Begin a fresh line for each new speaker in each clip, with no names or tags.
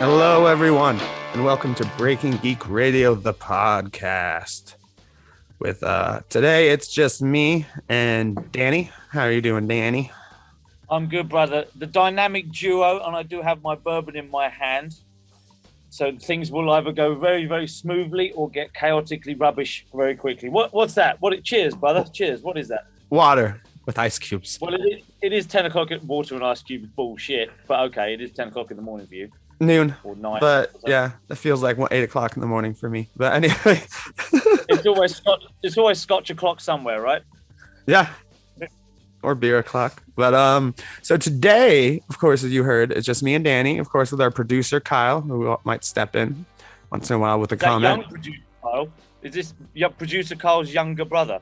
Hello, everyone, and welcome to Breaking Geek Radio, the podcast. With today, it's just me and Danny. How are you doing, Danny?
I'm good, brother. The dynamic duo, and I do have my bourbon in my hand. So things will either go very, very smoothly or get chaotically rubbish very quickly. What's that? Cheers, brother. Cheers. What is that?
Water with ice cubes.
Well, it is 10 o'clock at water and ice cube bullshit. But okay, it is 10 o'clock in the morning for you.
Noon.
Or night.
But yeah, it feels like 8 o'clock in the morning for me. But anyway.
It's always Scotch o'clock somewhere, right?
Yeah. Or beer o'clock. But so today, of course, as you heard, it's just me and Danny, of course, with our producer Kyle, who might step in once in a while with a comment.
Young producer Kyle? Is this producer Kyle's younger brother?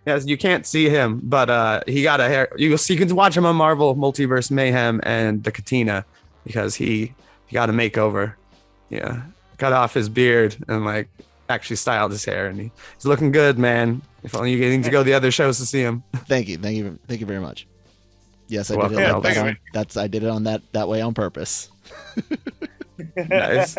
Yes, you can't see him, but he got a hair. You can watch him on Marvel Multiverse Mayhem and the Katina because he got a makeover. Yeah, cut off his beard and actually styled his hair, and he's looking good, man. If only you getting to go to the other shows to see him.
Thank you very much. Yes, I did it like that. I did it on that way on purpose.
Nice.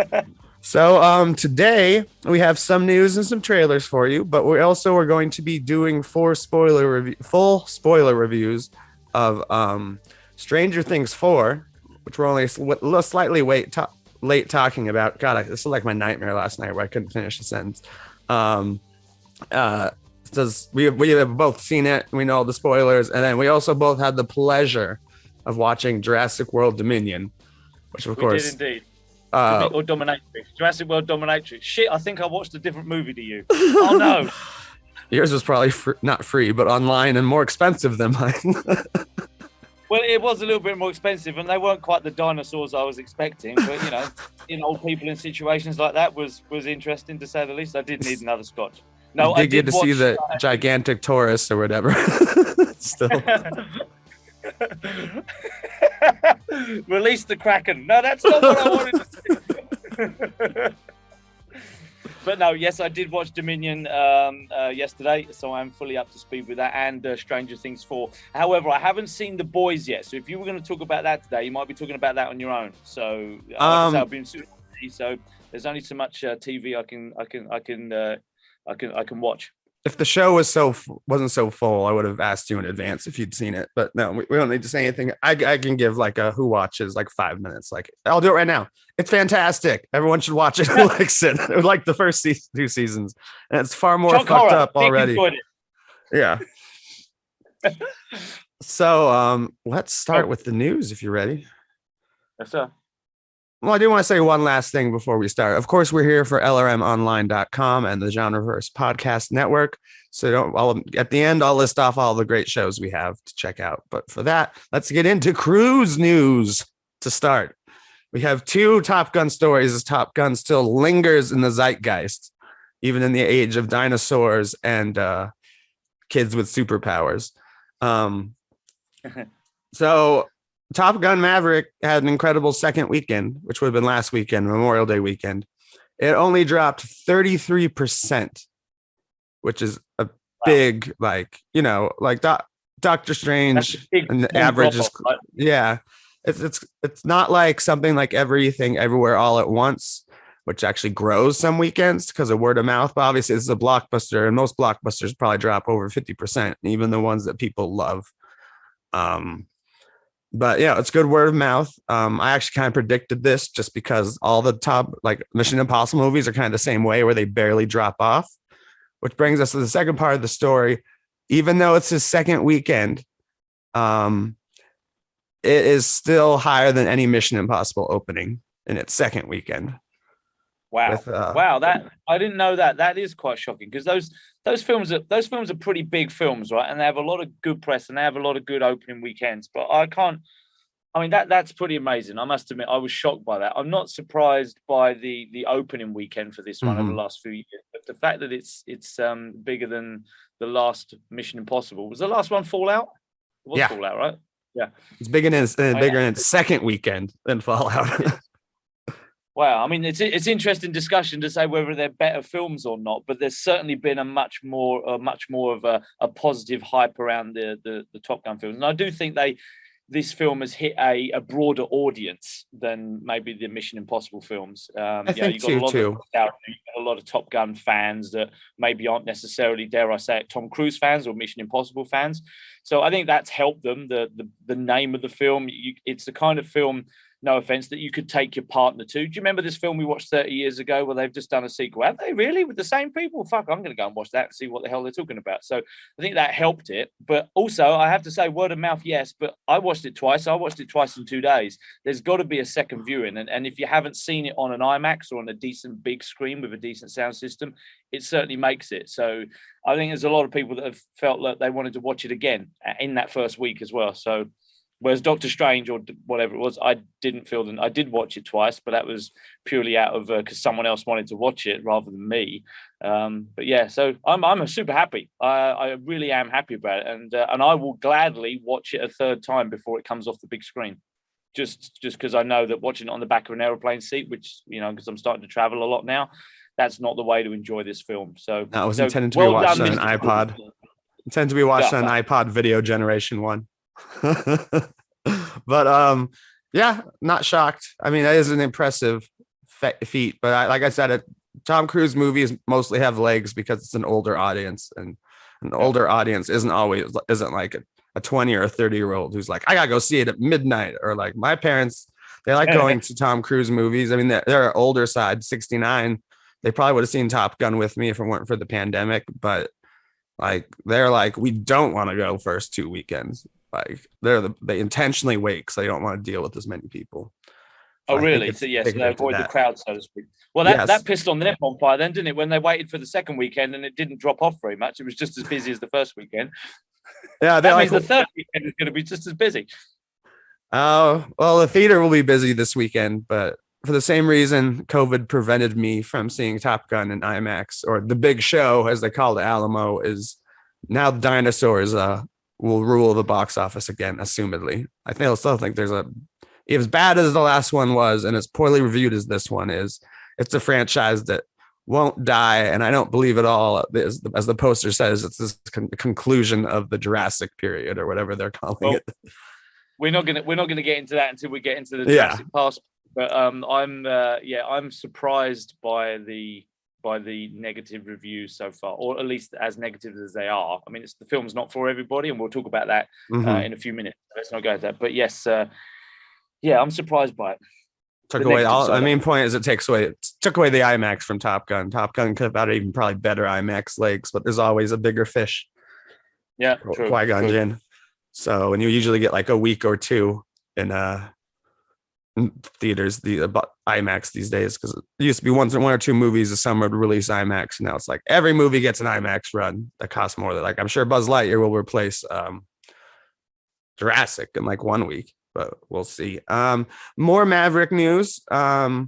So today we have some news and some trailers for you, but we also are going to be doing full spoiler reviews of Stranger Things 4, which we're only slightly late talking about. God, this is like my nightmare last night where I couldn't finish the sentence. We have both seen it. We know the spoilers, and then we also both had the pleasure of watching Jurassic World Dominion, which of course
did indeed. Or Dominatrix. Jurassic World Dominatrix. Shit, I think I watched a different movie to you. Oh no.
Yours was probably not free, but online and more expensive than mine.
Well, it was a little bit more expensive, and they weren't quite the dinosaurs I was expecting. But in old people in situations like that was interesting to say the least. I did need another scotch. No,
I did get to see the gigantic Taurus or whatever. Still.
Release the Kraken. No, that's not what I wanted to see. But no, yes, I did watch Dominion yesterday, so I'm fully up to speed with that, and Stranger Things 4. However, I haven't seen The Boys yet, so if you were going to talk about that today, you might be talking about that on your own. So I've been super busy, so there's only so much TV I can watch.
If the show wasn't so full, I would have asked you in advance if you'd seen it. But no, we don't need to say anything. I can give a who watches 5 minutes. I'll do it right now. It's fantastic. Everyone should watch it. Who likes it? It was like the first 2 seasons, and it's far more fucked up already. Yeah. So let's start with the news if you're ready.
Yes, sir.
Well, I do want to say one last thing before we start. Of course, we're here for LRMonline.com and the GenreVerse podcast network. So at the end, I'll list off all the great shows we have to check out. But for that, let's get into cruise news to start. We have 2 Top Gun stories as Top Gun still lingers in the zeitgeist, even in the age of dinosaurs and kids with superpowers. So Top Gun Maverick had an incredible second weekend, which would have been last weekend, Memorial Day weekend. It only dropped 33%, which is a big, Doctor Strange and the average is, yeah. It's not like something like Everything Everywhere All at Once, which actually grows some weekends because of word of mouth. But obviously, this is a blockbuster, and most blockbusters probably drop over 50%, even the ones that people love. But yeah, it's good word of mouth. I actually kind of predicted this just because all the top Mission Impossible movies are kind of the same way where they barely drop off, which brings us to the second part of the story. Even though it's his second weekend, it is still higher than any Mission Impossible opening in its second weekend.
Wow. Wow, that I didn't know that. That is quite shocking because those films are pretty big films, right? And they have a lot of good press and they have a lot of good opening weekends. But that's pretty amazing. I must admit, I was shocked by that. I'm not surprised by the opening weekend for this one over the last few years. But the fact that it's bigger than the last Mission Impossible. Was the last one Fallout? It was Fallout, right? Yeah.
It's bigger in its second weekend than Fallout.
Wow, I mean, it's interesting discussion to say whether they're better films or not, but there's certainly been a much more of a positive hype around the Top Gun films, and I do think they this film has hit a broader audience than maybe the Mission Impossible films.
I think you've got
a lot of Top Gun fans that maybe aren't necessarily, dare I say it, Tom Cruise fans or Mission Impossible fans. So I think that's helped them. The name of the film, it's the kind of film, no offense, that you could take your partner to. Do you remember this film we watched 30 years ago where they've just done a sequel? Have they really? With the same people? Fuck, I'm going to go and watch that and see what the hell they're talking about. So I think that helped it. But also, I have to say, word of mouth, yes, but I watched it twice. I watched it twice in 2 days. There's got to be a second viewing. And if you haven't seen it on an IMAX or on a decent big screen with a decent sound system, it certainly makes it. So I think there's a lot of people that have felt that they wanted to watch it again in that first week as well. So whereas Doctor Strange or whatever it was, I didn't feel that. I did watch it twice, but that was purely out of because someone else wanted to watch it rather than me. But yeah, so I'm super happy. I really am happy about it, and I will gladly watch it a third time before it comes off the big screen. Just because I know that watching it on the back of an aeroplane seat, which because I'm starting to travel a lot now, that's not the way to enjoy this film. So
that was intended to be watched on an iPod. Intended to be watched on an iPod video generation 1. But yeah, not shocked. I mean, that is an impressive feat, but like I said, Tom Cruise movies mostly have legs because it's an older audience, and an older audience isn't like a 20 or a 30-year-old who's like, I gotta go see it at midnight, or like my parents, they like going to Tom Cruise movies. I mean, they're older side, 69. They probably would have seen Top Gun with me if it weren't for the pandemic, but like they're like, we don't want to go first 2 weekends. Like they intentionally wait because they don't want to deal with as many people.
So really? So yes, they avoid the crowd, so to speak. Well, that pissed on them on fire then, didn't it? When they waited for the second weekend and it didn't drop off very much. It was just as busy as the first weekend.
Yeah,
that means the third weekend is going to be just as busy.
Oh, well, the theater will be busy this weekend, but for the same reason COVID prevented me from seeing Top Gun in IMAX, or the big show, as they call the Alamo, is now the dinosaurs will rule the box office again, assumedly. I still think there's as bad as the last one was and as poorly reviewed as this one is, it's a franchise that won't die. And I don't believe at all, as the poster says, it's this conclusion of the Jurassic period or whatever they're calling it.
We're not gonna get into that until we get into the Jurassic Past. But I'm surprised by the negative reviews so far, or at least as negative as they are. I mean, the film's not for everybody, and we'll talk about that in a few minutes. Let's not go into that. But yes, I'm surprised by it.
Took away the main point is it took away the IMAX from Top Gun. Top Gun could have had even probably better IMAX legs, but there's always a bigger fish.
Yeah, true.
Qui-Gon Jinn. So, and you usually get like a week or two in theaters, the IMAX these days, because it used to be one or two movies a summer to release IMAX, and now it's like every movie gets an IMAX run that costs more. Like I'm sure Buzz Lightyear will replace Jurassic in like 1 week, but we'll see. More Maverick news. I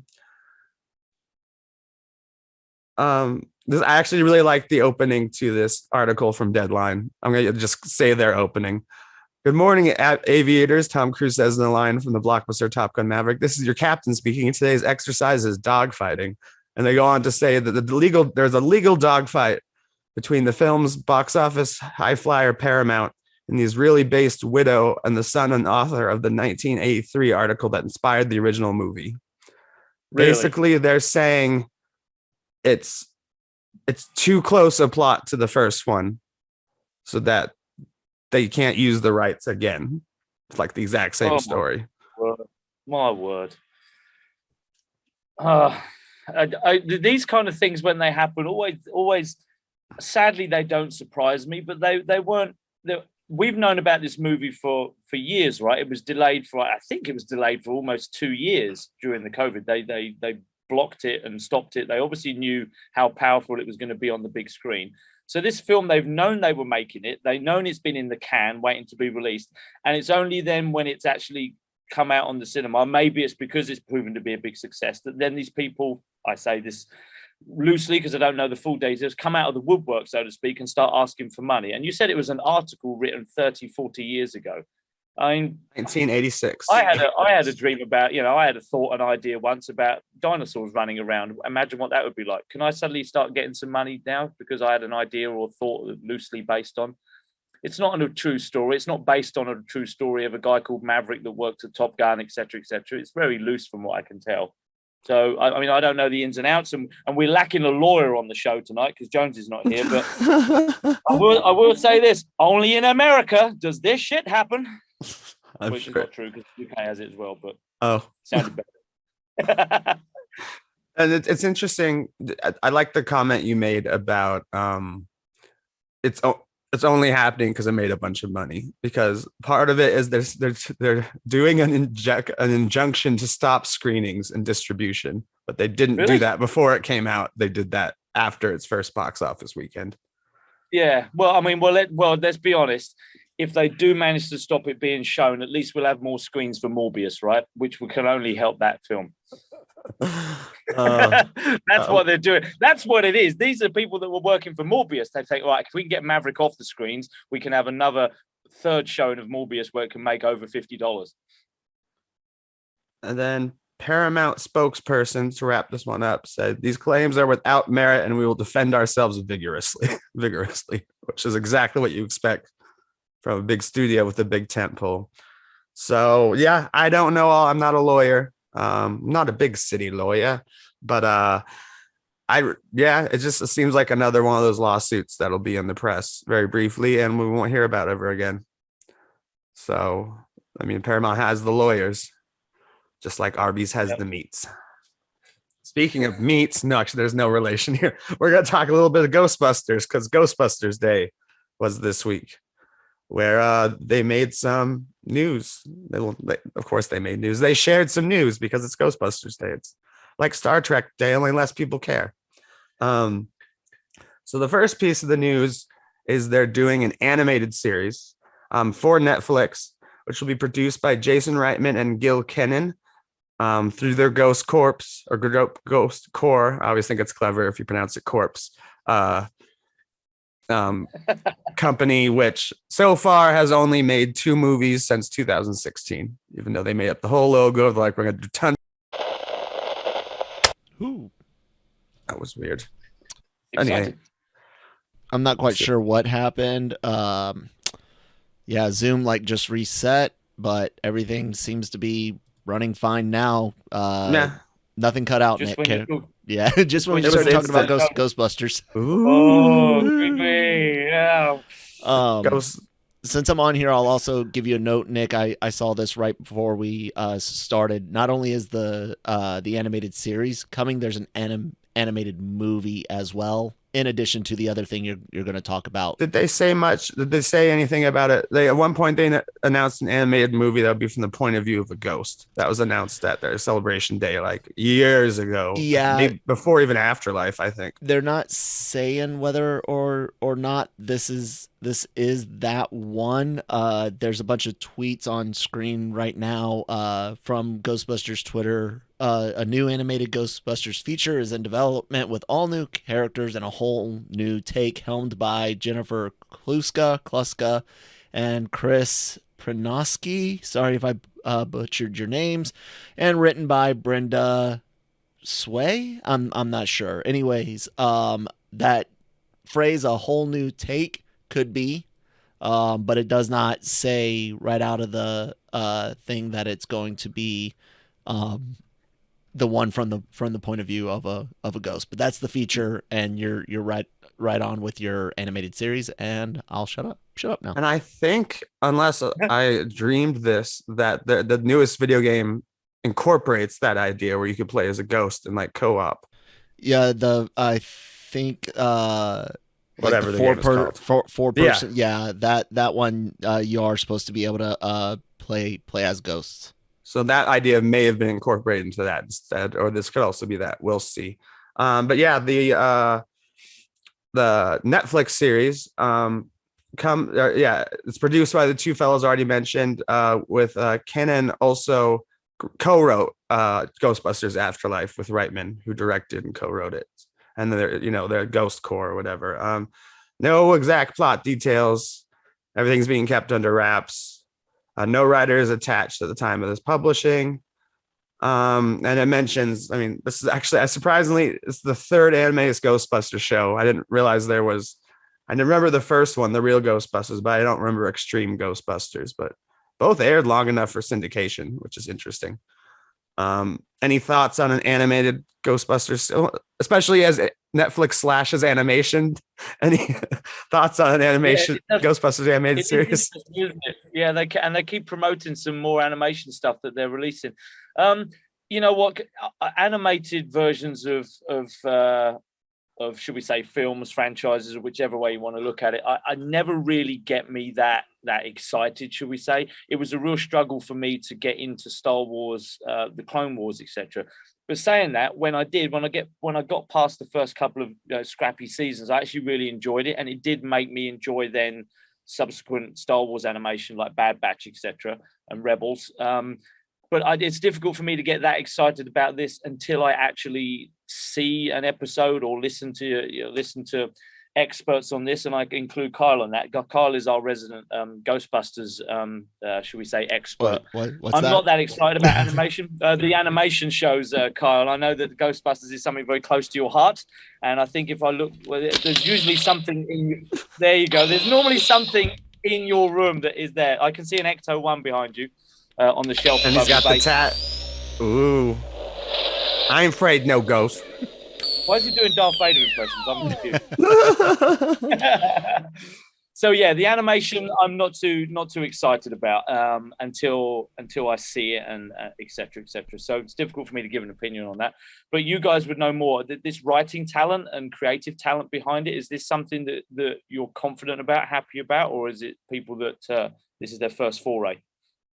actually really like the opening to this article from Deadline. I'm gonna just say their opening. Good morning, aviators. Tom Cruise says in the line from the blockbuster Top Gun Maverick. This is your captain speaking. Today's exercise is dogfighting. And they go on to say that there's a legal dogfight between the film's box office high flyer Paramount and the Israeli-based widow and the son and author of the 1983 article that inspired the original movie. Really? Basically, they're saying it's too close a plot to the first one, so that they can't use the rights again. It's like the exact same story.
My word. These kind of things, when they happen, always, sadly, they don't surprise me, but they weren't. We've known about this movie for years, right? It was delayed I think it was delayed for almost 2 years during the COVID. They blocked it and stopped it. They obviously knew how powerful it was going to be on the big screen. So this film, they've known they were making it. They've known it's been in the can waiting to be released. And it's only then when it's actually come out on the cinema, maybe it's because it's proven to be a big success, that then these people, I say this loosely because I don't know the full details, come out of the woodwork, so to speak, and start asking for money. And you said it was an article written 30, 40 years ago. I mean,
1986.
I had a dream about, I had an idea once about dinosaurs running around. Imagine what that would be like. Can I suddenly start getting some money now because I had an idea or thought loosely based on? It's not a true story. It's not based on a true story of a guy called Maverick that worked at Top Gun, etc., etc. It's very loose from what I can tell. So, I mean, I don't know the ins and outs, and we're lacking a lawyer on the show tonight because Jones is not here. But I will say this: only in America does this shit happen. Which is not true because the UK has it as well. But sounded better.
And it's interesting. I like the comment you made about it's only happening because it made a bunch of money, because part of it is they're doing an injunction to stop screenings and distribution, but they didn't do that before it came out. They did that after its first box office weekend.
Yeah, well, I mean, let's be honest. If they do manage to stop it being shown, at least we'll have more screens for Morbius, right? Which can only help that film. That's what they're doing. That's what it is. These are people that were working for Morbius. They think, right, if we can get Maverick off the screens, we can have another third showing of Morbius where it can make over $50.
And then Paramount spokesperson, to wrap this one up, said these claims are without merit and we will defend ourselves vigorously, which is exactly what you expect from a big studio with a big tentpole. So yeah, I don't know. I'm not a lawyer. Not a big city lawyer, but it just seems like another one of those lawsuits that'll be in the press very briefly and we won't hear about ever again. So, I mean, Paramount has the lawyers, just like Arby's has the meats. Speaking of meats, no, actually, there's no relation here. We're going to talk a little bit of Ghostbusters, because Ghostbusters Day was this week, where they made some news. Of course, they made news. They shared some news because it's Ghostbusters Day. It's like Star Trek Day, only less people care. So the first piece of the news is they're doing an animated series for Netflix, which will be produced by Jason Reitman and Gil Kenan through their Ghost Corps or Ghost Core. I always think it's clever if you pronounce it Corpse. Company, which so far has only made 2 movies since 2016, even though they made up the whole logo. They're like, we're going to do
Ooh.
That was weird.
Anyway,
I'm not quite sure what happened. Zoom just reset, but everything seems to be running fine now. Nothing cut out.
Just
just when we started talking about Ghostbusters.
Oh, yeah.
Since I'm on here, I'll also give you a note, Nick. I saw this right before we started. Not only is the animated series coming, there's an animated movie as well, in addition to the other thing you're going to talk about.
Did they say much? Did they say anything about it? At one point they announced an animated movie that would be from the point of view of a ghost. That was announced at their Celebration Day like years ago.
Yeah,
maybe before even Afterlife, I think.
They're not saying whether or not this is that one. There's a bunch of tweets on screen right now from Ghostbusters Twitter. A new animated Ghostbusters feature is in development with all new characters and a whole new take, helmed by Jennifer Kluska and Chris Pranoski. Sorry if I butchered your names. And written by Brenda Sway. I'm not sure. Anyways, that phrase, a whole new take, could be, but it does not say right out of the thing that it's going to be the one from the point of view of a ghost. But that's the feature, and you're right on with your animated series, and I'll shut up now.
And I think, unless I dreamed this, that the newest video game incorporates that idea where you could play as a ghost in like co-op.
Yeah, I think
whatever the
four person. Yeah, that one you are supposed to be able to play as ghosts.
So that idea may have been incorporated into that instead, or this could also be that. We'll see. But yeah, the Netflix series it's produced by the 2 fellows already mentioned, with Kenan also co-wrote Ghostbusters Afterlife with Reitman, who directed and co-wrote it. And their Ghost Core or whatever. No exact plot details. Everything's being kept under wraps. No writers attached at the time of this publishing. And it mentions, this is actually, surprisingly, it's the 3rd animated Ghostbusters show. I didn't realize there was I remember the first one, the real Ghostbusters, but I don't remember Extreme Ghostbusters. But both aired long enough for syndication, which is interesting. Any thoughts on an animated Ghostbusters, especially as Netflix slashes animation? Any thoughts on an animation Ghostbusters animated series?
Yeah, they keep promoting some more animation stuff that they're releasing. You know what? Animated versions of should we say films, franchises, or whichever way you want to look at it, I never really get me that excited, should we say. It was a real struggle for me to get into Star Wars, the Clone Wars, etc. But saying that, when I got past the first couple of scrappy seasons, I actually really enjoyed it, and it did make me enjoy then subsequent Star Wars animation like Bad Batch, etc., and Rebels. But it's difficult for me to get that excited about this until I actually see an episode or listen to experts on this, and I include Kyle on that. Kyle is our resident Ghostbusters, should we say, expert.
What's
not that excited about animation. The animation shows, Kyle. I know that Ghostbusters is something very close to your heart, and I think if I look, there's usually something in. There you go. There's normally something in your room that is there. I can see an Ecto 1 behind you. On the shelf,
and he's got the tat. Ooh, I ain't afraid no ghost.
Why is he doing Darth Vader impressions? I'm confused. So yeah, the animation I'm not too excited about until I see it and etc. etc. So it's difficult for me to give an opinion on that. But you guys would know more. This writing talent and creative talent behind it, is this something that you're confident about, happy about, or is it people that this is their first foray?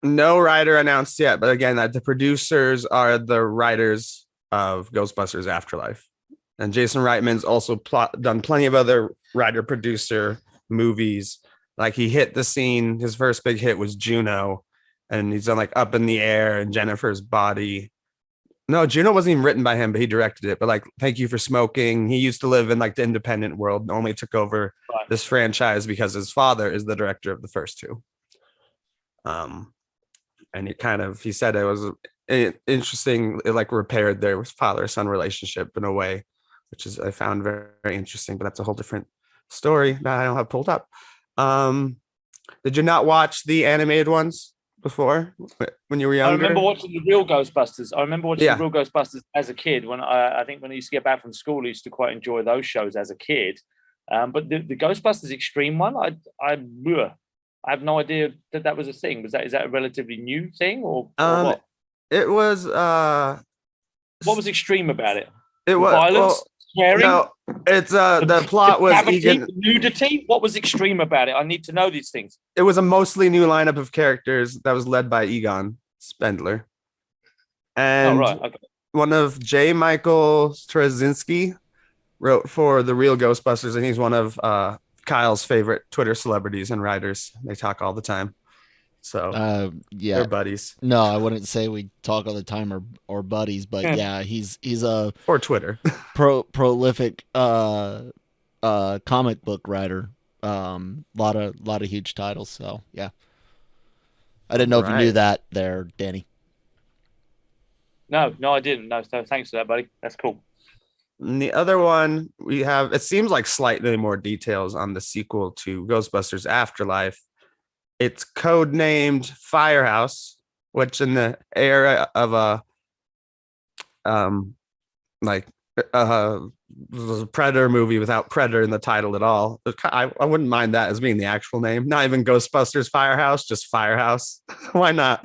No writer announced yet, but again, the producers are the writers of Ghostbusters Afterlife. And Jason Reitman's also done plenty of other writer-producer movies. Like he hit the scene, his first big hit was Juno, and he's done like Up in the Air and Jennifer's Body. No, Juno wasn't even written by him, but he directed it. But like Thank You for Smoking, he used to live in like the independent world, only took over this franchise because his father is the director of the first two. And he said it was interesting. It like repaired their father-son relationship in a way, which is I found very, very interesting. But that's a whole different story that I don't have pulled up. Did you not watch the animated ones before when you were younger?
I remember watching the real Ghostbusters. The real Ghostbusters as a kid. When I think when I used to get back from school, I used to quite enjoy those shows as a kid. But the Ghostbusters Extreme one, I have no idea that was a thing. Is that a relatively new thing or what?
It was.
What was extreme about it?
It was
violence, swearing.
No, it's the plot was
nudity. What was extreme about it? I need to know these things.
It was a mostly new lineup of characters that was led by Egon Spengler, and one of J. Michael Straczynski wrote for the real Ghostbusters, and he's one of Kyle's favorite Twitter celebrities and writers. They talk all the time. So they're buddies.
No, I wouldn't say we talk all the time or buddies, but yeah, he's a
or Twitter
prolific comic book writer. Lot of huge titles. So yeah, I didn't know if you knew that there, Danny.
No, I didn't. No, so thanks for that, buddy. That's cool.
And the other one we have, it seems like slightly more details on the sequel to Ghostbusters Afterlife. It's codenamed Firehouse, which in the era of a Predator movie without Predator in the title at all. I wouldn't mind that as being the actual name. Not even Ghostbusters Firehouse, just Firehouse. Why not?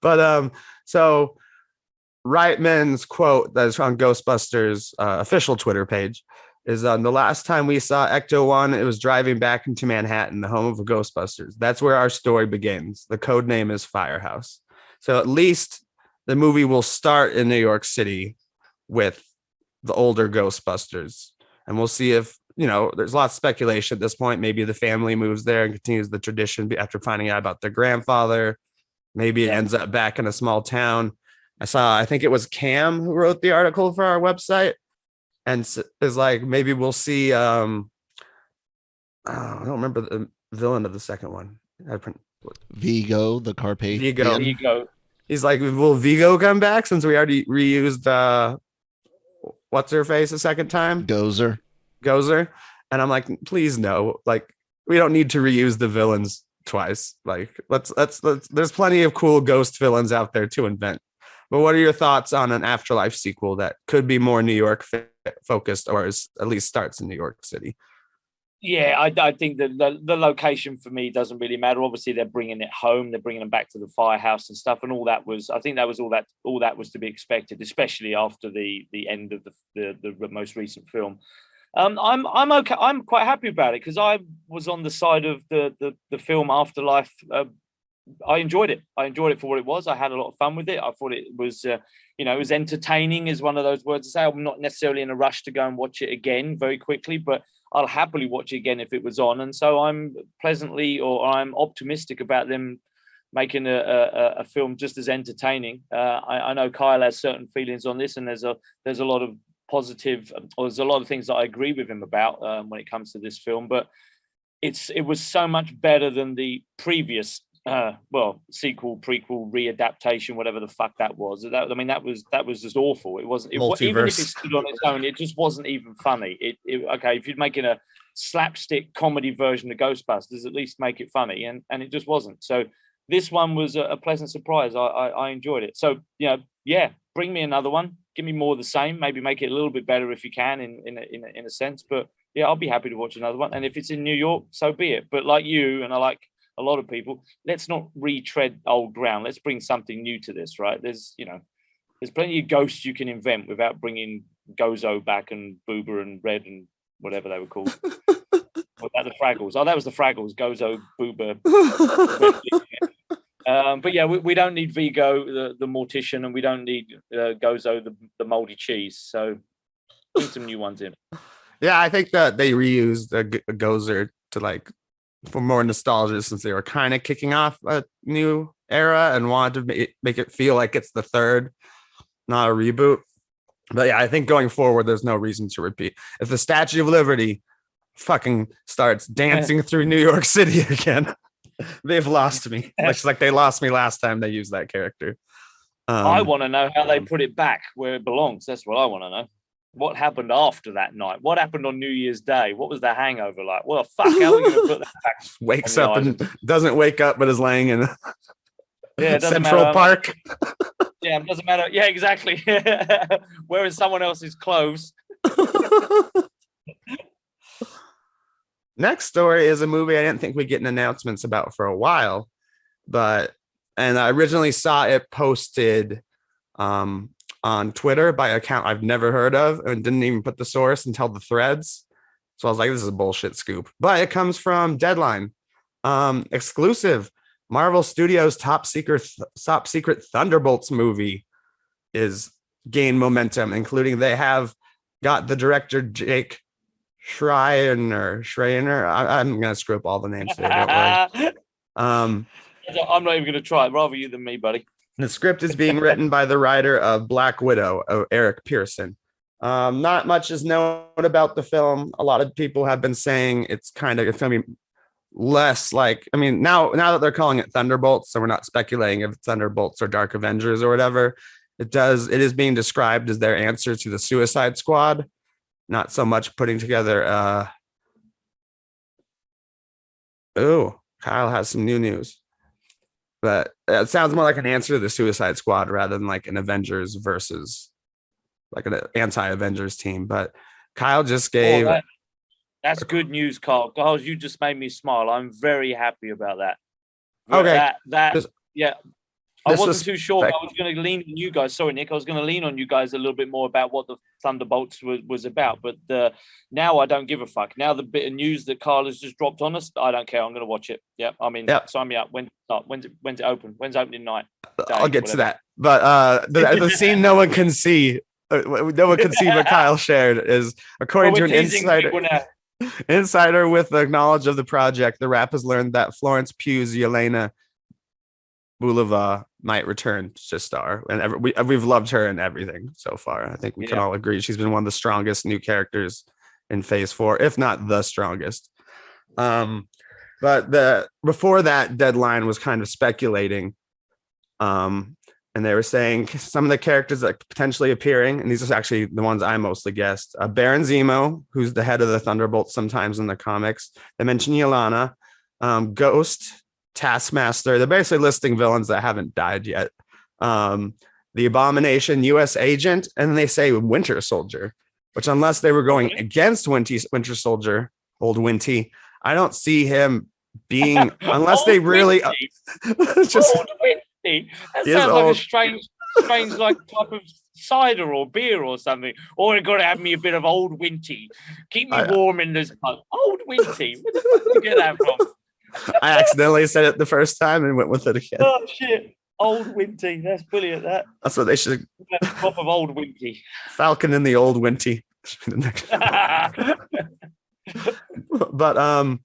But so Reitman's quote that is on Ghostbusters official Twitter page is the last time we saw Ecto 1, it was driving back into Manhattan, the home of the Ghostbusters. That's where our story begins. The code name is Firehouse. So at least the movie will start in New York City with the older Ghostbusters. And we'll see if, there's lots of speculation at this point. Maybe the family moves there and continues the tradition after finding out about their grandfather. Maybe it ends up back in a small town. I think it was Cam who wrote the article for our website. And is like, maybe we'll see. I don't remember the villain of the second one.
Vigo, the Carpathian.
Vigo.
He's like, will Vigo come back since we already reused what's her face a second time?
Gozer.
And I'm like, please no, like we don't need to reuse the villains twice. Like let's there's plenty of cool ghost villains out there to invent. But what are your thoughts on an Afterlife sequel that could be more New York focused, or is at least starts in New York City?
Yeah, I think that the location for me doesn't really matter. Obviously, they're bringing it home. They're bringing them back to the Firehouse and stuff, and all that was. I think that was all that was to be expected, especially after the end of the most recent film. I'm okay. I'm quite happy about it because I was on the side of the film Afterlife. I enjoyed it. I enjoyed it for what it was. I had a lot of fun with it. I thought it was, it was entertaining is one of those words to say. I'm not necessarily in a rush to go and watch it again very quickly, but I'll happily watch it again if it was on. And so I'm optimistic about them making a film just as entertaining. I know Kyle has certain feelings on this, and there's a lot of positive, or there's a lot of things that I agree with him about when it comes to this film, but it was so much better than the previous sequel, prequel, readaptation, whatever the fuck that was. That was just awful. It wasn't. Even if it stood on its own, it just wasn't even funny. Okay, if you're making a slapstick comedy version of Ghostbusters, at least make it funny, and it just wasn't. So this one was a pleasant surprise. I enjoyed it. So bring me another one. Give me more of the same. Maybe make it a little bit better if you can, in a sense. But yeah, I'll be happy to watch another one. And if it's in New York, so be it. But like you, and I like a lot of people, let's not retread old ground. Let's bring something new to this, right? There's plenty of ghosts you can invent without bringing Gozo back and Boober and Red and whatever they were called. What about the Fraggles? Oh, that was the Fraggles. Gozo, Boober. But yeah, we don't need Vigo, the mortician, and we don't need Gozo, the moldy cheese. So bring some new ones in.
Yeah, I think that they reused a Gozer to for more nostalgia, since they were kind of kicking off a new era and wanted to make it feel like it's the third, not a reboot. But yeah, I think going forward, there's no reason to repeat. If the Statue of Liberty fucking starts dancing through New York City again, they've lost me. Much like they lost me last time they used that character.
I want to know how they put it back where it belongs. That's what I want to know. What happened after that night? What happened on New Year's Day? What was the hangover like? What the fuck? How are we going to put that back?
Wakes up and doesn't wake up, but is laying in Central Park.
Yeah, it doesn't matter. Yeah, exactly. Wearing someone else's clothes.
Next story is a movie I didn't think we'd get announcements about for a while, and I originally saw it posted on Twitter by an account I've never heard of, and didn't even put the source until the threads. So I was like, this is a bullshit scoop. But it comes from Deadline. Exclusive. Marvel Studios' top secret Thunderbolts movie is gained momentum, including they have got the director Jake Schreiner. I'm going to screw up all the names today, don't worry.
I'm not even going to try it. Rather you than me, buddy.
The script is being written by the writer of Black Widow, Eric Pearson. Not much is known about the film. A lot of people have been saying it's going to be less now that they're calling it Thunderbolts, so we're not speculating if it's Thunderbolts or Dark Avengers or whatever. It is being described as their answer to the Suicide Squad, not so much putting together. Kyle has some new news. But it sounds more like an answer to the Suicide Squad rather than like an Avengers versus like an anti-Avengers team. But Kyle just gave...
that's good news, Carl. Carl, you just made me smile. I'm very happy about that.
Okay.
I wasn't too sure. I was going to lean on you guys. Sorry, Nick. I was going to lean on you guys a little bit more about what the Thunderbolts was about. But now I don't give a fuck. Now the bit of news that Carl has just dropped on us, I don't care. I'm going to watch it. Sign me up. When's it open? When's opening night?
I'll get to that. But the scene no one can see, but Kyle shared is, according to an insider with the knowledge of the project, the rap has learned that Florence Pugh's Yelena Bulova might return to star, and we've loved her in everything so far. I think we can all agree she's been one of the strongest new characters in Phase 4, if not the strongest. But before that, Deadline was kind of speculating, and and they were saying some of the characters that potentially appearing, and these are actually the ones I mostly guessed. Baron Zemo, who's the head of the Thunderbolts sometimes in the comics. They mentioned Yelena, Ghost, Taskmaster. They're basically listing villains that haven't died yet. The Abomination, U.S. Agent, and then they say Winter Soldier, which unless they were going against Winter Soldier, old Winty, I don't see him being, unless they really
just old Winty. That sounds like a strange like type of cider or beer or something. Or you got to have me a bit of old Winty. Keep me warm in this pub. Old Winty. Where the fuck did you get that from?
I accidentally said it the first time and went with it again.
Oh shit. Old Winty. That's brilliant.
That's what they should.
Top of old Winty.
Falcon and the old Winty. But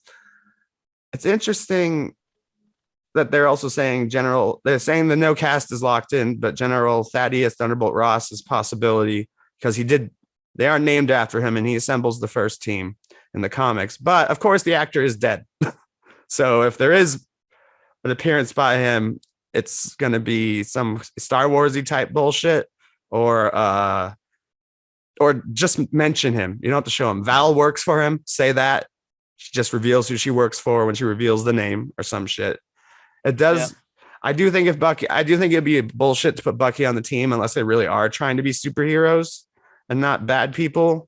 it's interesting that they're also saying they're saying the no cast is locked in, but General Thaddeus Thunderbolt Ross is possibility because they are named after him and he assembles the first team in the comics. But of course the actor is dead. So if there is an appearance by him, it's going to be some Star Wars-y type bullshit or just mention him. You don't have to show him. Val works for him. Say that. She just reveals who she works for when she reveals the name or some shit. It does. Yeah. I do think it'd be bullshit to put Bucky on the team unless they really are trying to be superheroes and not bad people.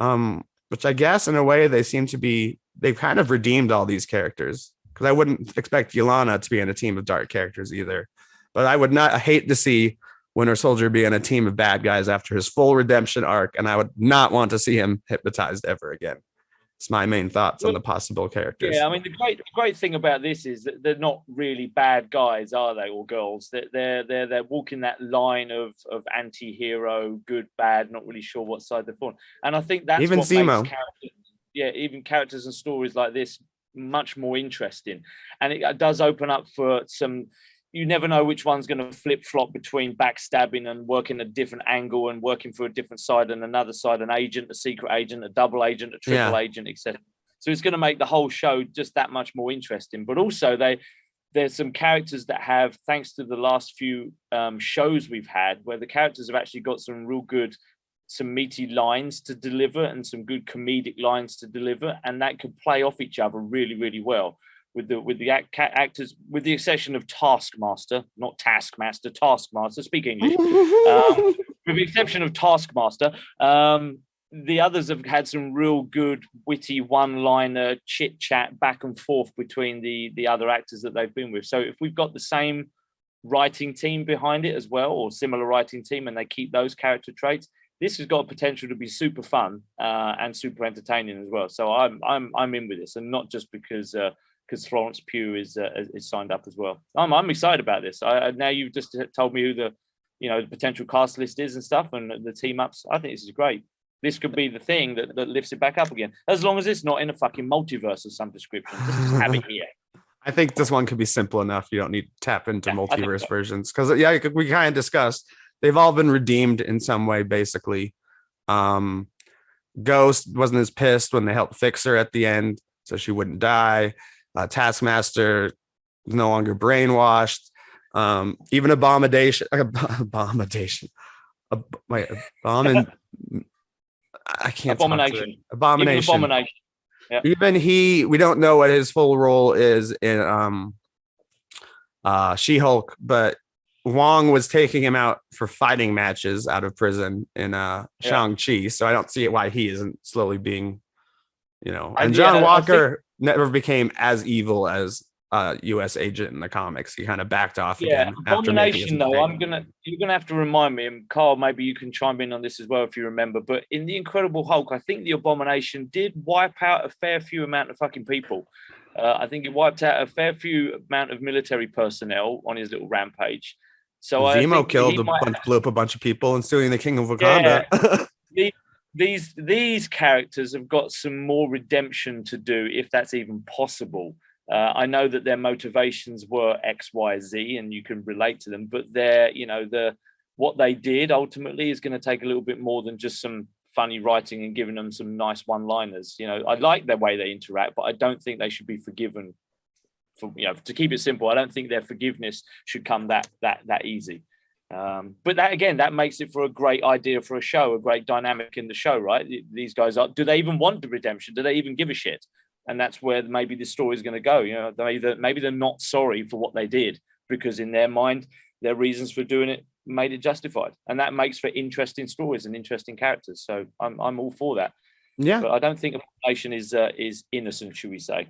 Which I guess in a way they seem to be. They've kind of redeemed all these characters because I wouldn't expect Yelena to be in a team of dark characters either. But I hate to see Winter Soldier be in a team of bad guys after his full redemption arc, and I would not want to see him hypnotized ever again. It's my main thoughts on the possible characters.
Yeah, I mean, the great thing about this is that they're not really bad guys, are they, or girls? They're walking that line of anti-hero, good, bad, not really sure what side they're on. And I think that's
even
what
Zemo.
Makes even characters and stories like this much more interesting. And it does open up for some. You never know which one's going to flip-flop between backstabbing and working a different angle and working for a different side and another side, an agent, a secret agent, a double agent, a triple agent, etc. So it's going to make the whole show just that much more interesting. But also there's some characters that have, thanks to the last few shows we've had, where the characters have actually got some real good, some meaty lines to deliver and some good comedic lines to deliver. And that could play off each other really, really well. With the actors, with the exception of Taskmaster, not Taskmaster, Taskmaster, speak English. With the exception of Taskmaster, the others have had some real good, witty one-liner chit-chat back and forth between the other actors that they've been with. So if we've got the same writing team behind it as well, or similar writing team, and they keep those character traits, this has got potential to be super fun and super entertaining as well. So I'm in with this, and not just because Florence Pugh is signed up as well. I'm excited about this. Now you've just told me who the potential cast list is and stuff, and the team ups. I think this is great. This could be the thing that lifts it back up again, as long as it's not in a fucking multiverse of some description. Just have it here.
I think this one could be simple enough. You don't need to tap into multiverse versions because we kind of discussed they've all been redeemed in some way. Basically, Ghost wasn't as pissed when they helped fix her at the end, so she wouldn't die. Taskmaster is no longer brainwashed. Even Abomination. I can't. Abomination. Yeah. Even we don't know what his full role is in She-Hulk, but Wong was taking him out for fighting matches out of prison in Shang-Chi. So I don't see why he isn't slowly being, and John Walker never became as evil as U.S. agent in the comics. He kind of backed off again.
Abomination, though, you're gonna have to remind me, and Carl, maybe you can chime in on this as well if you remember. But in the Incredible Hulk, I think the Abomination did wipe out a fair few amount of fucking people. I think it wiped out a fair few amount of military personnel on his little rampage. So
Zemo blew up a bunch of people, including the King of Wakanda.
Yeah. These characters have got some more redemption to do, if that's even possible. I know that their motivations were X, Y, Z, and you can relate to them, but what they did ultimately is going to take a little bit more than just some funny writing and giving them some nice one-liners. I like the way they interact, but I don't think they should be forgiven. To keep it simple, I don't think their forgiveness should come that easy. But that makes it for a great idea for a show, a great dynamic in the show, right? These guys do they even want the redemption? Do they even give a shit? And that's where maybe the story is going to go. Maybe they're not sorry for what they did, because in their mind, their reasons for doing it made it justified, and that makes for interesting stories and interesting characters. So I'm all for that.
Yeah,
but I don't think Abomination is innocent, should we say?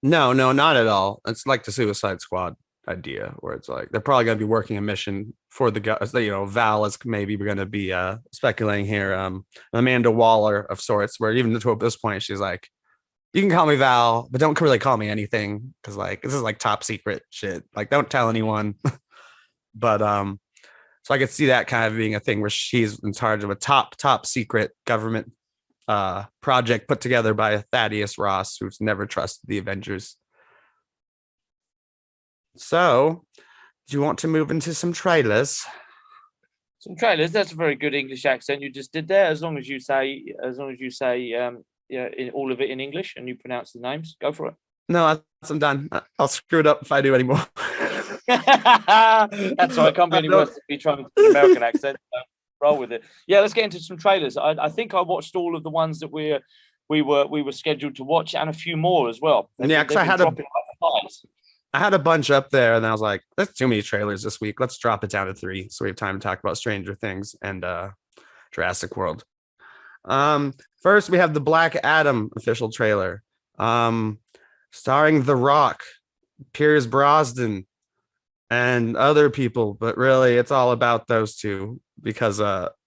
No, not at all. It's like the Suicide Squad idea, where it's like they're probably going to be working a mission for the guys. Val is maybe we're going to be speculating here. Amanda Waller of sorts, where even to this point, she's like, you can call me Val, but don't really call me anything, because like this is like top secret shit. Like, don't tell anyone. But so I could see that kind of being a thing where she's in charge of a top secret government project put together by Thaddeus Ross, who's never trusted the Avengers. So, do you want to move into some trailers?
Some trailers. That's a very good English accent you just did there. As long as you say, in all of it in English and you pronounce the names, go for it.
No, I'm done. I'll screw it up if I do anymore.
That's why I can't be any worse than me trying to do an American accent. So roll with it. Yeah, let's get into some trailers. I think I watched all of the ones that we were scheduled to watch, and a few more as well.
Yeah, because I had a bunch up there, and I was like, "That's too many trailers this week. Let's drop it down to 3, so we have time to talk about Stranger Things and Jurassic World." First, we have the Black Adam official trailer, starring The Rock, Pierce Brosnan, and other people, but really, it's all about those two because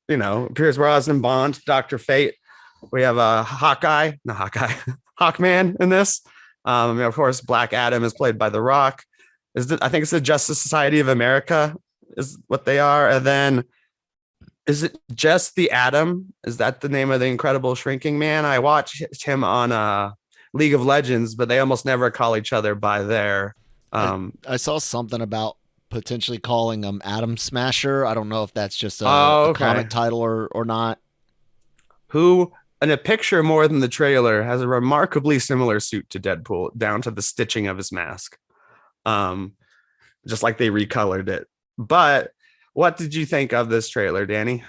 Pierce Brosnan, Bond, Dr. Fate. We have a Hawkman in this. Of course, Black Adam is played by The Rock. I think it's the Justice Society of America is what they are. And then, is it just the Atom? Is that the name of the Incredible Shrinking Man? I watched him on League of Legends, but they almost never call each other by their.
I saw something about potentially calling him Atom Smasher. I don't know if that's just a comic title or not. Who,
in a picture more than the trailer, has a remarkably similar suit to Deadpool, down to the stitching of his mask. Just like they recolored it. But what did you think of this trailer, Danny?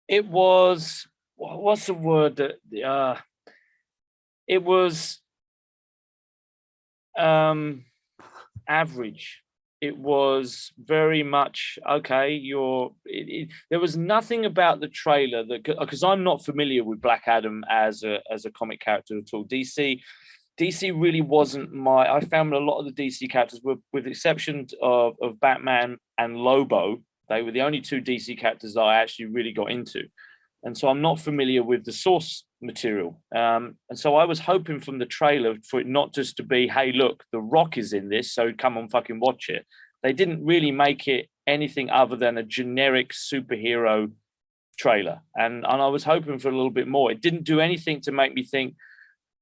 It was, what's the word that it was average. It was very much okay. There was nothing about the trailer that, because I'm not familiar with Black Adam as a comic character at all. DC really wasn't I found a lot of the DC characters were, with the exception of Batman and Lobo, they were the only two DC characters that I actually really got into. And so I'm not familiar with the source material. And so I was hoping from the trailer for it not just to be, hey, look, The Rock is in this, so come on, fucking watch it. They didn't really make it anything other than a generic superhero trailer. And I was hoping for a little bit more. It didn't do anything to make me think,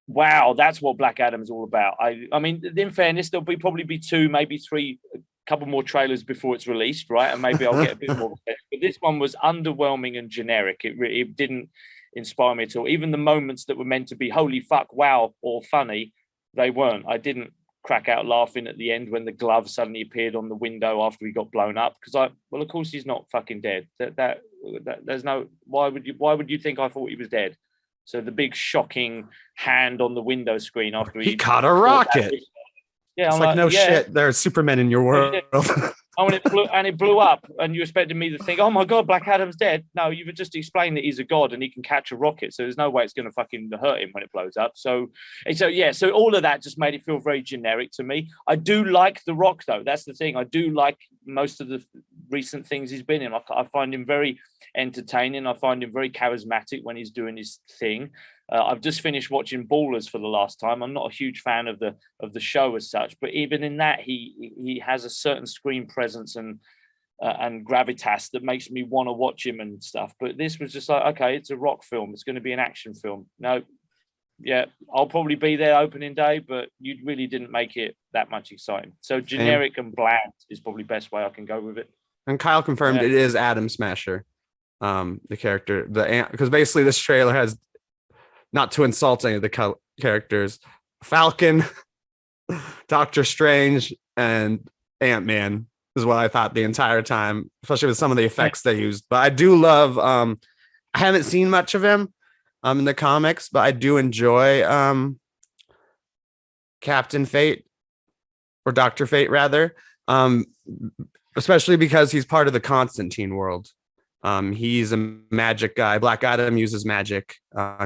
wow, that's what Black Adam is all about. I mean, in fairness, there'll probably be 2, maybe 3, a couple more trailers before it's released, right? And maybe I'll get a bit more. But this one was underwhelming and generic. It didn't inspire me at all. Even the moments that were meant to be holy fuck, wow, or funny, they weren't. I didn't crack out laughing at the end when the glove suddenly appeared on the window after he got blown up, because of course he's not fucking dead. That there's no, why would you think I thought he was dead? So the big shocking hand on the window screen after
he caught a rocket.
Yeah,
it's like no shit. There's Superman in your world.
Oh, and it blew up, and you expected me to think, oh my god, Black Adam's dead. No, you've just explained that he's a god and he can catch a rocket, so there's no way it's going to fucking hurt him when it blows up. So all of that just made it feel very generic to me. I do like The Rock though. That's the thing. I do like most of the recent things he's been in. I find him very entertaining. I find him very charismatic when he's doing his thing. I've just finished watching Ballers for the last time. I'm not a huge fan of the show as such, but even in that, he has a certain screen presence and gravitas that makes me want to watch him and stuff. But this was just like, okay, it's a Rock film. It's going to be an action film. No, yeah, I'll probably be there opening day, but you really didn't make it that much exciting. So generic and bland is probably the best way I can go with it.
And Kyle confirmed it is Atom Smasher, the character, because basically this trailer has, not to insult any of the characters, Falcon, Doctor Strange, and Ant-Man is what I thought the entire time, especially with some of the effects they used. But I do love I haven't seen much of him in the comics, but I do enjoy Captain Fate, or Dr. Fate rather. Especially because he's part of the Constantine world. He's a magic guy. Black Adam uses magic.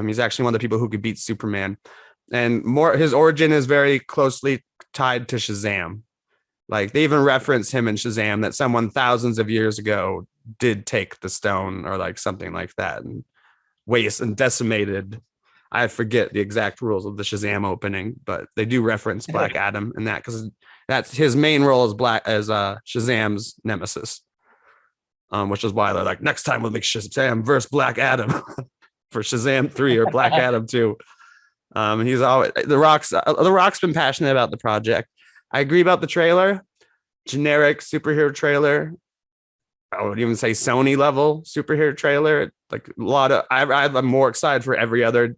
He's actually one of the people who could beat Superman. And his origin is very closely tied to Shazam. Like, they even reference him in Shazam, that someone thousands of years ago did take the stone or like something like that and waste and decimated. I forget the exact rules of the Shazam opening, but they do reference Black Adam in that, because that's his main role as Shazam's nemesis. Which is why they're like, next time we'll make Shazam versus Black Adam for Shazam 3 or Black Adam 2. He's always The Rock's been passionate about the project. I agree about the trailer. Generic superhero trailer. I would even say Sony level superhero trailer. Like a lot of, I'm more excited for every other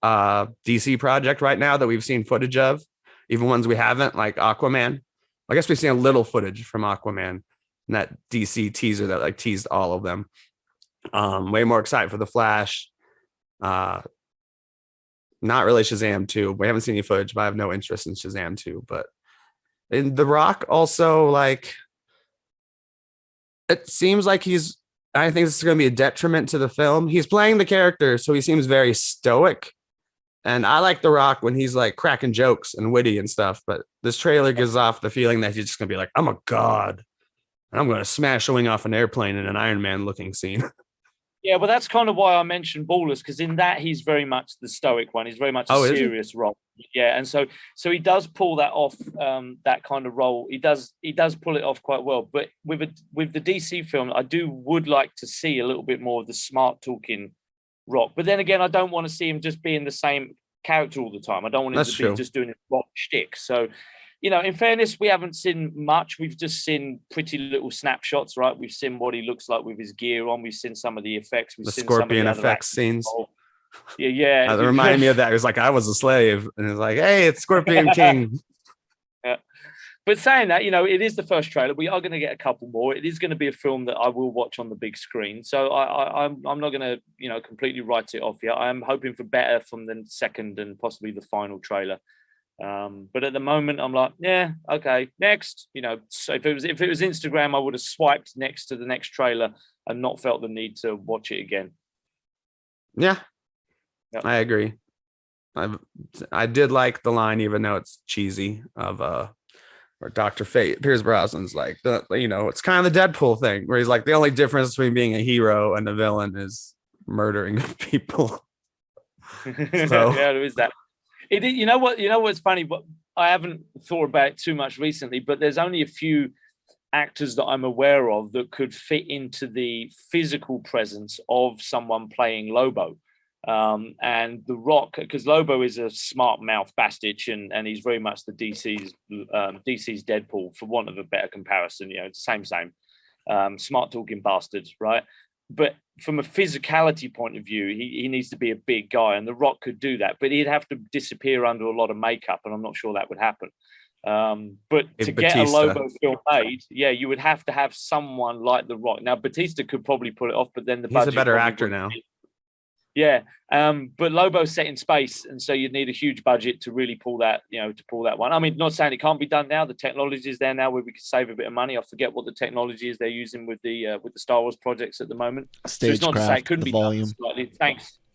DC project right now that we've seen footage of, even ones we haven't, like Aquaman. I guess we've seen a little footage from Aquaman and that DC teaser that like teased all of them. Way more excited for The Flash. Not really Shazam 2. We haven't seen any footage, but I have no interest in Shazam 2. But in The Rock also, like, it seems like I think this is going to be a detriment to the film. He's playing the character, so he seems very stoic. And I like The Rock when he's like cracking jokes and witty and stuff. But this trailer gives off the feeling that he's just going to be like, I'm a god. And I'm going to smash a wing off an airplane in an Iron Man looking scene.
Yeah, well, that's kind of why I mentioned Ballers, because in that he's very much the stoic one. He's very much a serious role. Yeah, and so he does pull that off, that kind of role. He does pull it off quite well. But with the DC film, I would like to see a little bit more of the smart talking Rock. But then again, I don't want to see him just being the same character all the time. I don't want him to be just doing a Rock shtick. So, you know, in fairness, we haven't seen much. We've just seen pretty little snapshots, right? We've seen what he looks like with his gear on. We've seen some of the effects. We've seen
Scorpion
some of the
effects scenes.
Yeah.
It reminded me of that. It was like, I was a slave. And it's like, hey, it's Scorpion King.
Yeah. But saying that, you know, it is the first trailer. We are going to get a couple more. It is going to be a film that I will watch on the big screen. So I'm not going to, you know, completely write it off yet. I'm hoping for better from the second and possibly the final trailer. But at the moment, I'm like, yeah, okay, next. You know, so if it was Instagram, I would have swiped next to the next trailer and not felt the need to watch it again.
Yeah, yep. I agree. I did like the line, even though it's cheesy, of where Dr. Fate, Pierce Brosnan's like, you know, it's kind of the Deadpool thing, where he's like, the only difference between being a hero and a villain is murdering people.
So yeah, there is that. You know what's funny, but I haven't thought about it too much recently, but there's only a few actors that I'm aware of that could fit into the physical presence of someone playing Lobo. And The Rock, because Lobo is a smart mouth bastard, and he's very much the DC's Deadpool, for want of a better comparison. You know, same, smart talking bastards, right? But from a physicality point of view, he needs to be a big guy, and The Rock could do that, but he'd have to disappear under a lot of makeup, and I'm not sure that would happen. But to get a Lobo film made, yeah, you would have to have someone like The Rock. Now, Batista could probably pull it off, but then
he's a better actor now.
Yeah, but Lobo's set in space, and so you'd need a huge budget to really pull that, you know, to pull that one. I mean, not saying it can't be done now. The technology is there now where we could save a bit of money. I forget what the technology is they're using with the Star Wars projects at the moment.
Stagecraft,
so it's not to say it couldn't be
volume.
done slightly.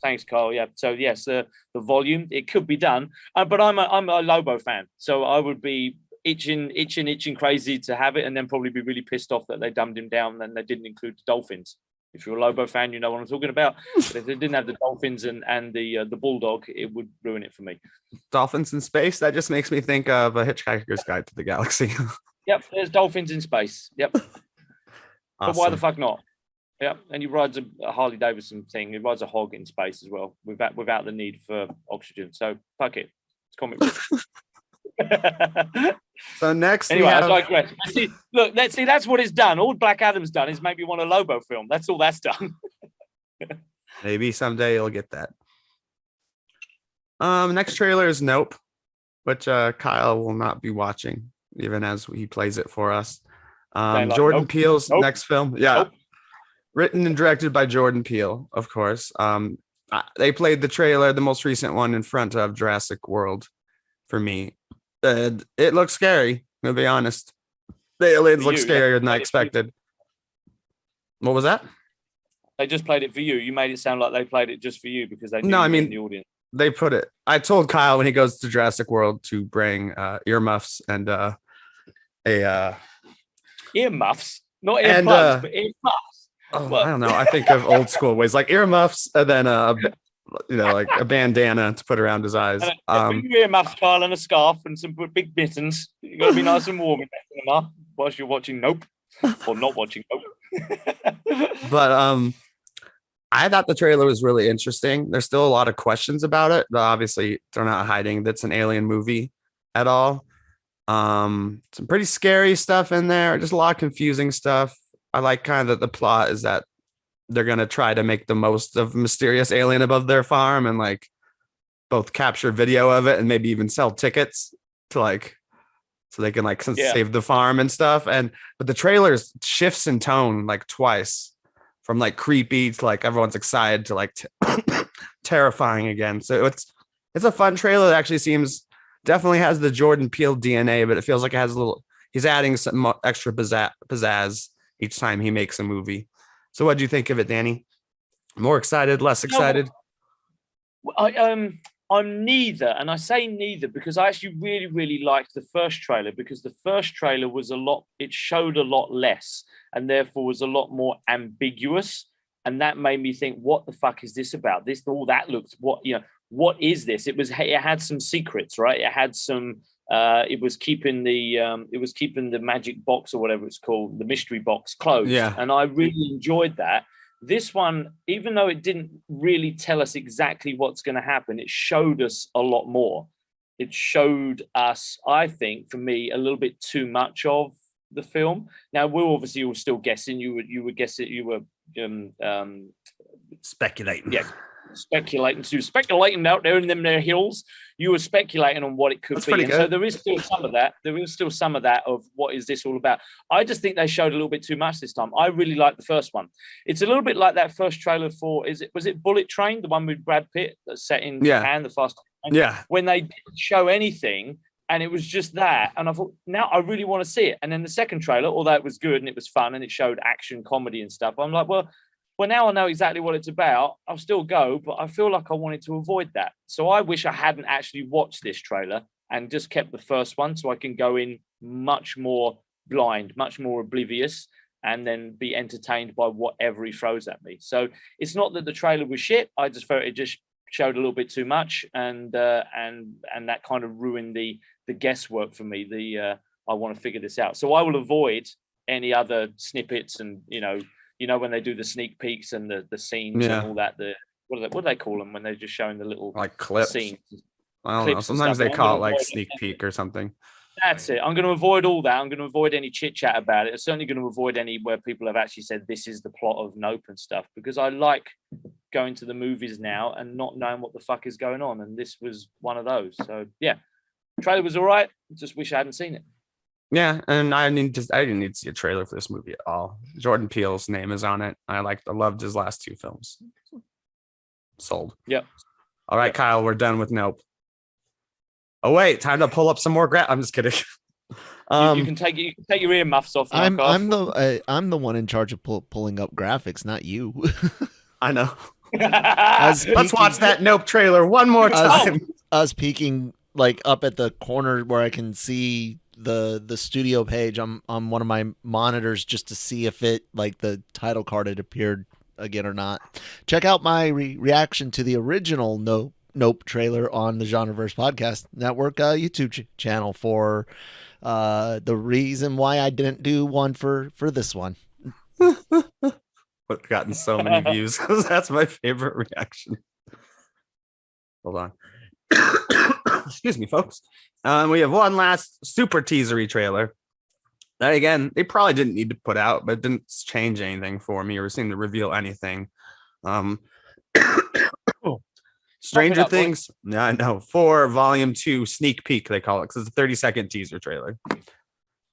Thanks, Carl. Yeah. So yes, the volume, it could be done. But I'm a Lobo fan, so I would be itching crazy to have it, and then probably be really pissed off that they dumbed him down and they didn't include the dolphins. If you're a Lobo fan, you know what I'm talking about. But if they didn't have the dolphins and the bulldog, it would ruin it for me.
Dolphins in space? That just makes me think of A Hitchhiker's Guide to the Galaxy.
Yep, there's dolphins in space. Yep. Awesome. But why the fuck not? Yep. And he rides a Harley Davidson thing. He rides a hog in space as well, without the need for oxygen. So fuck it. It's comic book.
So next,
anyway, I digress. Let's see. That's what it's done. All Black Adam's done is maybe want a Lobo film. That's all that's done.
Maybe someday you'll get that. Next trailer is Nope, which Kyle will not be watching, even as he plays it for us. Jordan Peele's next film. Yeah.
Nope.
Written and directed by Jordan Peele, of course. They played the trailer, the most recent one, in front of Jurassic World for me. It looks scary, to be honest. The aliens look scarier than I expected. What was that?
They just played it for you. You made it sound like they played it just for you because they knew you were in the audience.
They put it. I told Kyle when he goes to Jurassic World to bring earmuffs and
earmuffs, not earplugs, but earmuffs.
I don't know. I think of old school ways, like earmuffs, and then like a bandana to put around his eyes.
Earmuffs, Kyle, and a scarf, and some big mittens. You got to be nice and warm in that cinema whilst you're watching Nope, or not watching Nope.
But I thought the trailer was really interesting. There's still a lot of questions about it, but obviously they're not hiding that's an alien movie at all. Some pretty scary stuff in there, just a lot of confusing stuff. I like kind of the plot is that they're going to try to make the most of mysterious alien above their farm and like both capture video of it and maybe even sell tickets to like, so they can like save the farm and stuff. But the trailers shifts in tone like twice from like creepy to like everyone's excited to like terrifying again. So it's a fun trailer that actually definitely has the Jordan Peele DNA, but it feels like it has he's adding some extra pizzazz each time he makes a movie. So what do you think of it, Danny? More excited, less excited?
I'm neither, and I say neither because I actually really, really liked the first trailer because the first trailer was it showed a lot less and therefore was a lot more ambiguous. And that made me think, what the fuck is this about? What is this? It had some secrets, right? It had some, it was keeping the magic box or whatever it's called, the mystery box closed. Yeah. And I really enjoyed that. This one, even though it didn't really tell us exactly what's going to happen, it showed us a lot more. It showed us, I think, for me, a little bit too much of the film. Now, we're obviously all still guessing. You would guess it. You were
speculating.
Yeah, speculating out there in them there hills. You were speculating on what it could be. And so there is still some of that. There is still some of that of what is this all about. I just think they showed a little bit too much this time. I really like the first one. It's a little bit like that first trailer for was it Bullet Train, the one with Brad Pitt that's set in Japan, the Fast.
Yeah.
When they didn't show anything and it was just that, and I thought, now I really want to see it. And then the second trailer, although it was good and it was fun and it showed action, comedy and stuff, I'm like, well, now I know exactly what it's about. I'll still go, but I feel like I wanted to avoid that. So I wish I hadn't actually watched this trailer and just kept the first one so I can go in much more blind, much more oblivious, and then be entertained by whatever he throws at me. So it's not that the trailer was shit. I just felt it just showed a little bit too much, and that kind of ruined the guesswork for me. I want to figure this out. So I will avoid any other snippets and when they do the sneak peeks and the scenes and all that, what do they call them when they're just showing the little
like clips?
Scenes,
I don't know. Sometimes they call it like sneak peek or something.
That's it. I'm going to avoid all that. I'm going to avoid any chit chat about it. I'm certainly going to avoid any where people have actually said this is the plot of Nope and stuff, because I like going to the movies now and not knowing what the fuck is going on. And this was one of those. So yeah, the trailer was all right. Just wish I hadn't seen it.
Yeah, and I didn't need to see a trailer for this movie at all. Jordan Peele's name is on it. I loved his last two films. Sold.
Yep.
All right, Kyle, we're done with Nope. Oh wait, time to pull up some more I'm just kidding.
You can take your earmuffs off.
I'm the one in charge of pulling up graphics, not you.
I know. Let's watch that Nope trailer one more time.
Us peeking like up at the corner where I can see the studio page on one of my monitors just to see if it like the title card had appeared again or not. Check out my reaction to the original Nope trailer on the GenreVerse Podcast Network YouTube channel for the reason why I didn't do one for this one.
But gotten so many views because that's my favorite reaction. Hold on. Excuse me, folks. We have one last super teasery trailer that, again, they probably didn't need to put out, but it didn't change anything for me or seem to reveal anything. Stranger Things, no, for Volume 2 sneak peek, they call it, because it's a 30-second teaser trailer.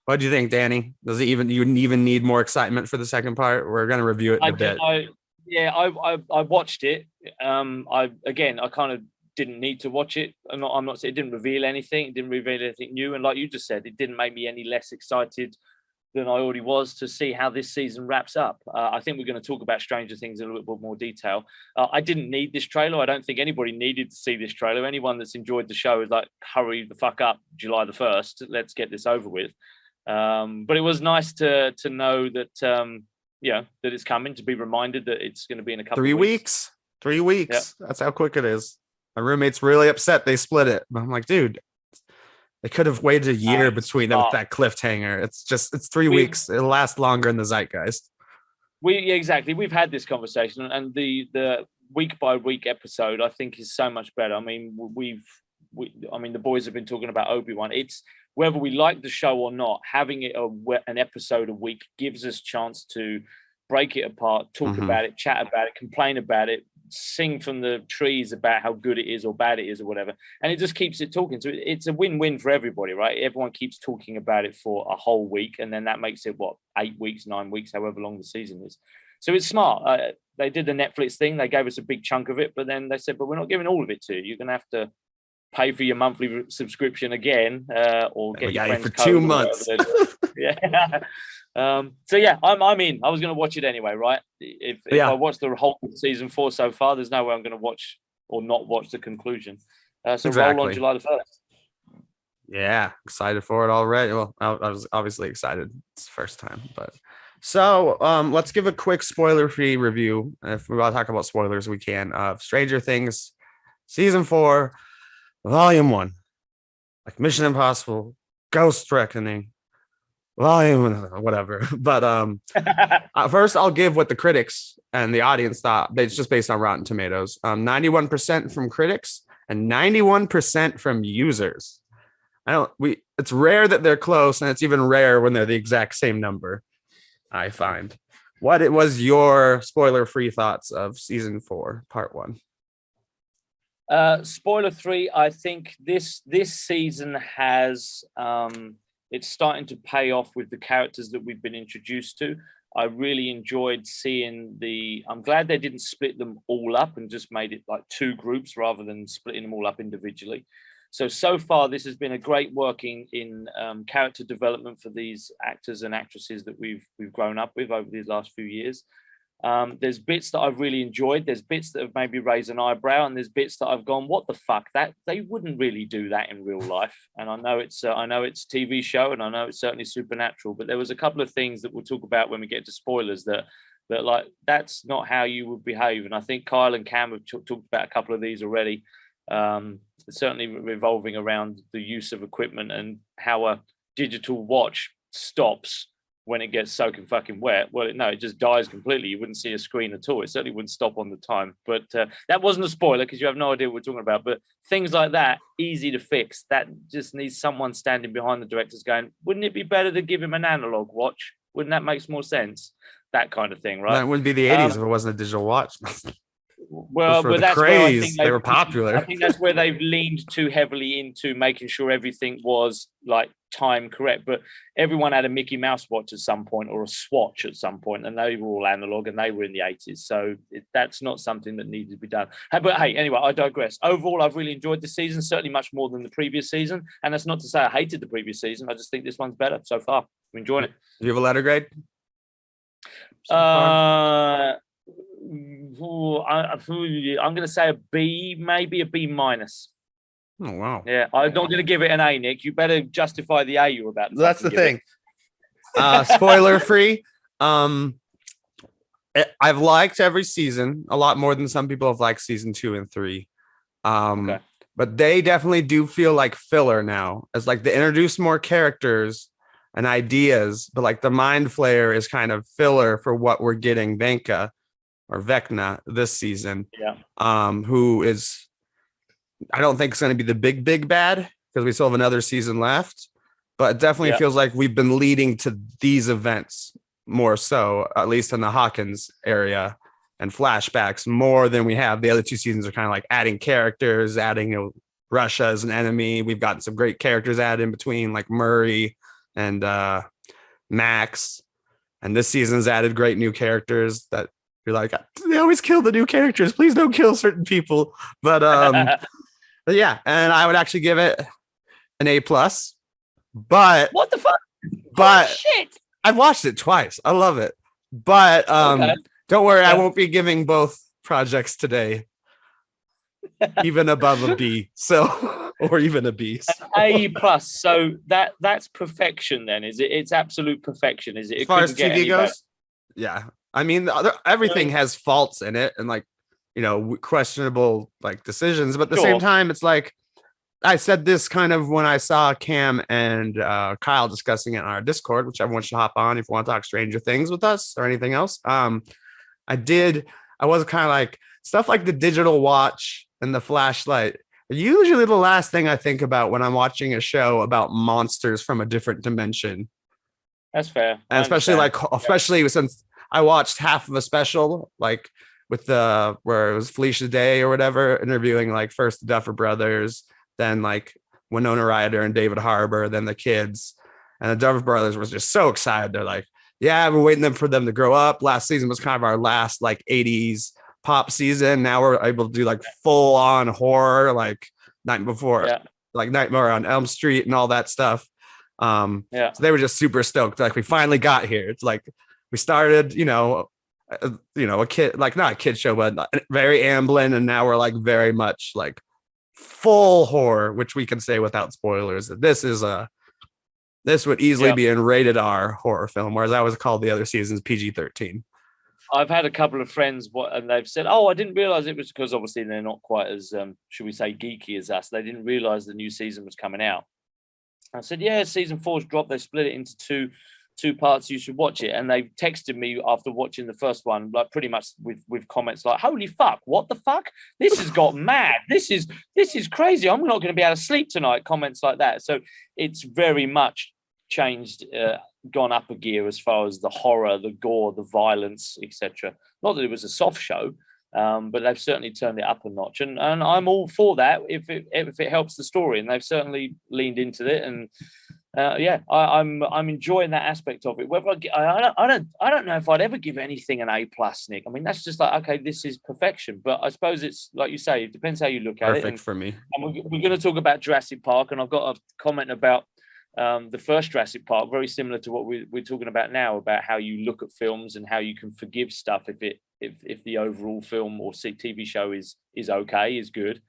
What do you think, Danny? Does it even need more excitement for the second part? We're gonna review it in a bit.
I watched it. I kind of didn't need to watch it. I'm not saying it didn't reveal anything. It didn't reveal anything new. And like you just said, it didn't make me any less excited than I already was to see how this season wraps up. I think we're going to talk about Stranger Things in a little bit more detail. I didn't need this trailer. I don't think anybody needed to see this trailer. Anyone that's enjoyed the show is like, hurry the fuck up, July the 1st. Let's get this over with. But it was nice to know that, that it's coming, to be reminded that it's going to be in a couple of weeks.
3 weeks. Yeah. That's how quick it is. My roommate's really upset they split it. But I'm like, dude, they could have waited a year between them with that cliffhanger. It's 3 weeks. It'll last longer in the zeitgeist.
Exactly. We've had this conversation, and the week by week episode, I think, is so much better. I mean, the boys have been talking about Obi-Wan. It's whether we like the show or not, having it an episode a week gives us chance to break it apart, talk about it, chat about it, complain about it, sing from the trees about how good it is or bad it is or whatever. And it just keeps it talking. So it's a win-win for everybody, right? Everyone keeps talking about it for a whole week. And then that makes it, 8 weeks, 9 weeks, however long the season is. So it's smart. They did the Netflix thing. They gave us a big chunk of it, but then they said, but we're not giving all of it to you. You're going to have to pay for your monthly subscription again, or get your friends
for 2 months.
Yeah. I'm in. I was going to watch it anyway, right? If I watch the whole season 4 so far, there's no way I'm going to watch or not watch the conclusion. Roll on July the 1st.
Yeah, excited for it already. Well, I was obviously excited. It's the first time, but so let's give a quick spoiler-free review. If we want to talk about spoilers, we can. Of Stranger Things season 4, volume 1, like Mission Impossible, Ghost Reckoning, volume whatever. But first, I'll give what the critics and the audience thought. It's just based on Rotten Tomatoes. 91% from critics and 91% from users. It's rare that they're close, and it's even rare when they're the exact same number, I find. What was your spoiler-free thoughts of season 4, part 1?
Spoiler 3, I think this season has it's starting to pay off with the characters that we've been introduced to. I really enjoyed seeing I'm glad they didn't split them all up and just made it like 2 groups rather than splitting them all up individually. So far, this has been a great working in character development for these actors and actresses that we've grown up with over these last few years. There's bits that I've really enjoyed. There's bits that have maybe raised an eyebrow, and there's bits that I've gone, what the fuck? That they wouldn't really do that in real life. And I know it's TV show, and I know it's certainly supernatural, but there was a couple of things that we'll talk about when we get to spoilers that like, that's not how you would behave. And I think Kyle and Cam have talked about a couple of these already. Certainly revolving around the use of equipment and how a digital watch stops when it gets soaking fucking wet. Well, no, it just dies completely. You wouldn't see a screen at all. It certainly wouldn't stop on the time. But that wasn't a spoiler because you have no idea what we're talking about. But things like that, easy to fix. That just needs someone standing behind the directors going, wouldn't it be better to give him an analog watch? Wouldn't that make more sense? That kind of thing, right?
That wouldn't be the 80s if it wasn't a digital watch.
Well, but that's where I think
they were popular.
I think that's where they've leaned too heavily into making sure everything was like time correct. But everyone had a Mickey Mouse watch at some point or a Swatch at some point, and they were all analog, and they were in the 80s. So that's not something that needed to be done. But hey, anyway, I digress. Overall, I've really enjoyed this season, certainly much more than the previous season. And that's not to say I hated the previous season. I just think this one's better so far. I'm enjoying it.
Do you have a letter grade?
I'm going to say a B, maybe a B minus.
Oh, wow.
Yeah, I'm not going to give it an A, Nick. You better justify the A you were about to.
That's the thing. Spoiler free. I've liked every season a lot more than some people have liked season 2 and 3. Okay. But they definitely do feel like filler now. It's like they introduce more characters and ideas, but like the Mind Flayer is kind of filler for what we're getting Vecna this season.
Yeah.
Who is, I don't think it's going to be the big bad because we still have another season left, but it definitely feels like we've been leading to these events more so, at least in the Hawkins area and flashbacks more than we have. The other 2 seasons are kind of like adding characters, adding Russia as an enemy. We've gotten some great characters added in between, like Murray, and Max. And this season's added great new characters that you're like, they always kill the new characters. Please don't kill certain people. But but yeah, and I would actually give it an A+. But
what the fuck?
But
shit.
I've watched it twice. I love it. But don't worry, I won't be giving both projects today. Even above a B. So or even a B. So.
A+. So that's perfection then, is it? It's absolute perfection, is it?
As far as TV goes? Yeah. I mean, everything has faults in it and like, you know, questionable like decisions, but at the same time, it's like I said this kind of when I saw Cam and Kyle discussing it on our Discord, which everyone should hop on if you want to talk Stranger Things with us or anything else. I was kind of like stuff like the digital watch and the flashlight are usually the last thing I think about when I'm watching a show about monsters from a different dimension.
That's fair.
And especially since I watched half of a special, like with where it was Felicia Day or whatever, interviewing like first the Duffer Brothers, then like Winona Ryder and David Harbour, then the kids. And the Duffer Brothers was just so excited. They're like, yeah, we're waiting for them to grow up. Last season was kind of our last like 80s pop season. Now we're able to do like full on horror, like like Nightmare on Elm Street and all that stuff. So they were just super stoked. Like we finally got here. It's like we started, a kid, like not a kid show, but very Amblin. And now we're like very much like full horror, which we can say without spoilers. This would easily be in rated R horror film, whereas I was called the other seasons PG-13.
I've had a couple of friends, and they've said, "Oh, I didn't realize it was," because obviously they're not quite as, should we say, geeky as us. They didn't realize the new season was coming out. I said, "Yeah, season 4's dropped. They split it into two parts. You should watch it." And they texted me after watching the first one, like pretty much with comments like, "Holy fuck, what the fuck? This has got mad. This is crazy. I'm not going to be able to sleep tonight." Comments like that. So it's very much changed, gone up a gear as far as the horror, the gore, the violence, etc. Not that it was a soft show, but they've certainly turned it up a notch, and I'm all for that if it helps the story, and they've certainly leaned into it, and I'm enjoying that aspect of it. Whether I don't know if I'd ever give anything an A+, Nick. I mean, that's just like, okay, this is perfection, but I suppose it's like you say, it depends how you look at it.
Perfect for me.
And we're going to talk about Jurassic Park, and I've got a comment about the first Jurassic Park, very similar to what we're talking about now, about how you look at films and how you can forgive stuff if the overall film or TV show is okay, is good.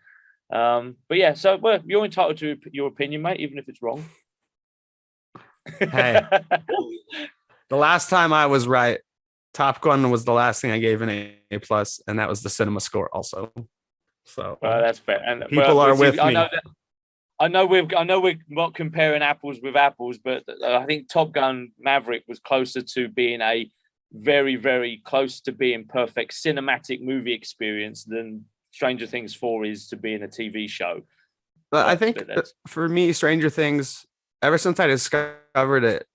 But yeah, so you're entitled to your opinion, mate, even if it's wrong.
Hey, the last time I was right, Top Gun was the last thing I gave an A+, and that was the cinema score also. So
that's fair. And
people are with me.
I know we're not comparing apples with apples, but I think Top Gun Maverick was closer to being a very, very close to being perfect cinematic movie experience than Stranger Things 4 is to being a TV show.
But I think for me, Stranger Things, ever since I discovered it,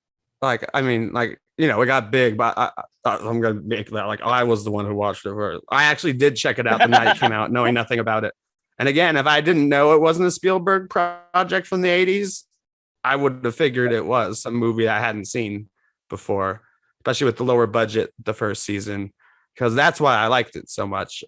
it got big, but I thought I'm going to make that like I was the one who watched it first. I actually did check it out the night it came out, knowing nothing about it. And again, if I didn't know it wasn't a Spielberg project from the 80s, I would have figured it was some movie I hadn't seen before, especially with the lower budget the first season, because that's why I liked it so much.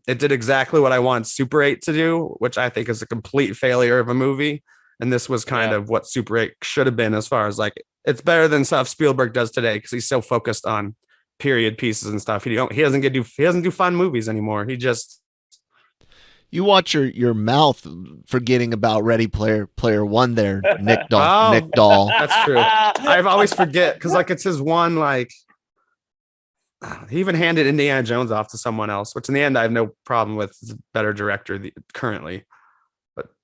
It did exactly what I wanted Super 8 to do, which I think is a complete failure of a movie. And this was kind of what Super 8 should have been, as far as like, it's better than stuff Spielberg does today because he's so focused on period pieces and stuff. He doesn't do fun movies anymore. He just...
You watch your mouth forgetting about Ready Player One there, Nick Dahl. Nick Dahl.
That's true. I always forget because like it's his one, like he even handed Indiana Jones off to someone else, which in the end I have no problem with. He's a better director currently.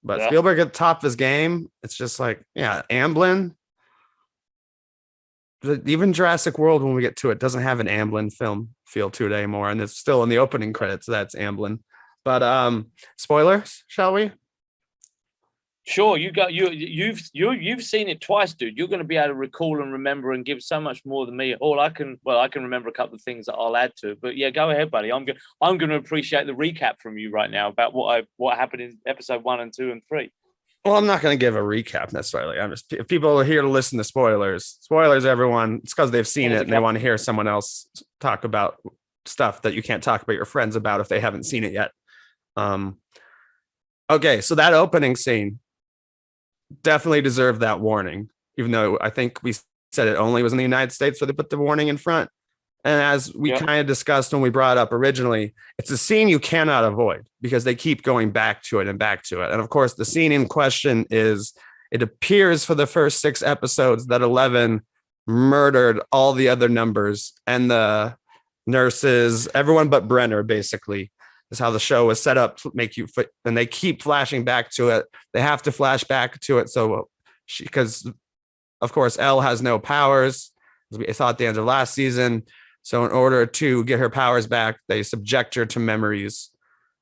But Spielberg at the top of his game, it's just like, Amblin. Even Jurassic World, when we get to it, doesn't have an Amblin film feel to it anymore, and it's still in the opening credits. That's Amblin. But spoilers, shall we?
Sure, you've seen it twice, dude. You're going to be able to recall and remember and give so much more than me. I can remember a couple of things that I'll add to it. But yeah, go ahead, buddy. I'm going to appreciate the recap from you right now about what happened in episode 1 and 2 and 3.
Well, I'm not going to give a recap necessarily. I'm just, if people are here to listen to spoilers, everyone, it's because they've seen it and they want to hear someone else talk about stuff that you can't talk about your friends about if they haven't seen it yet. Okay, so that opening scene definitely deserved that warning, even though I think we said it only was in the United States where they put the warning in front. And as we kind of discussed when we brought it up originally, it's a scene you cannot avoid because they keep going back to it and back to it. And of course, the scene in question is, it appears for the first 6 episodes that 11 murdered all the other numbers and the nurses, everyone but Brenner, basically, is how the show was set up to make you, and they keep flashing back to it. They have to flash back to it. So because of course, Elle has no powers, as we saw at the end of last season. So in order to get her powers back, they subject her to memories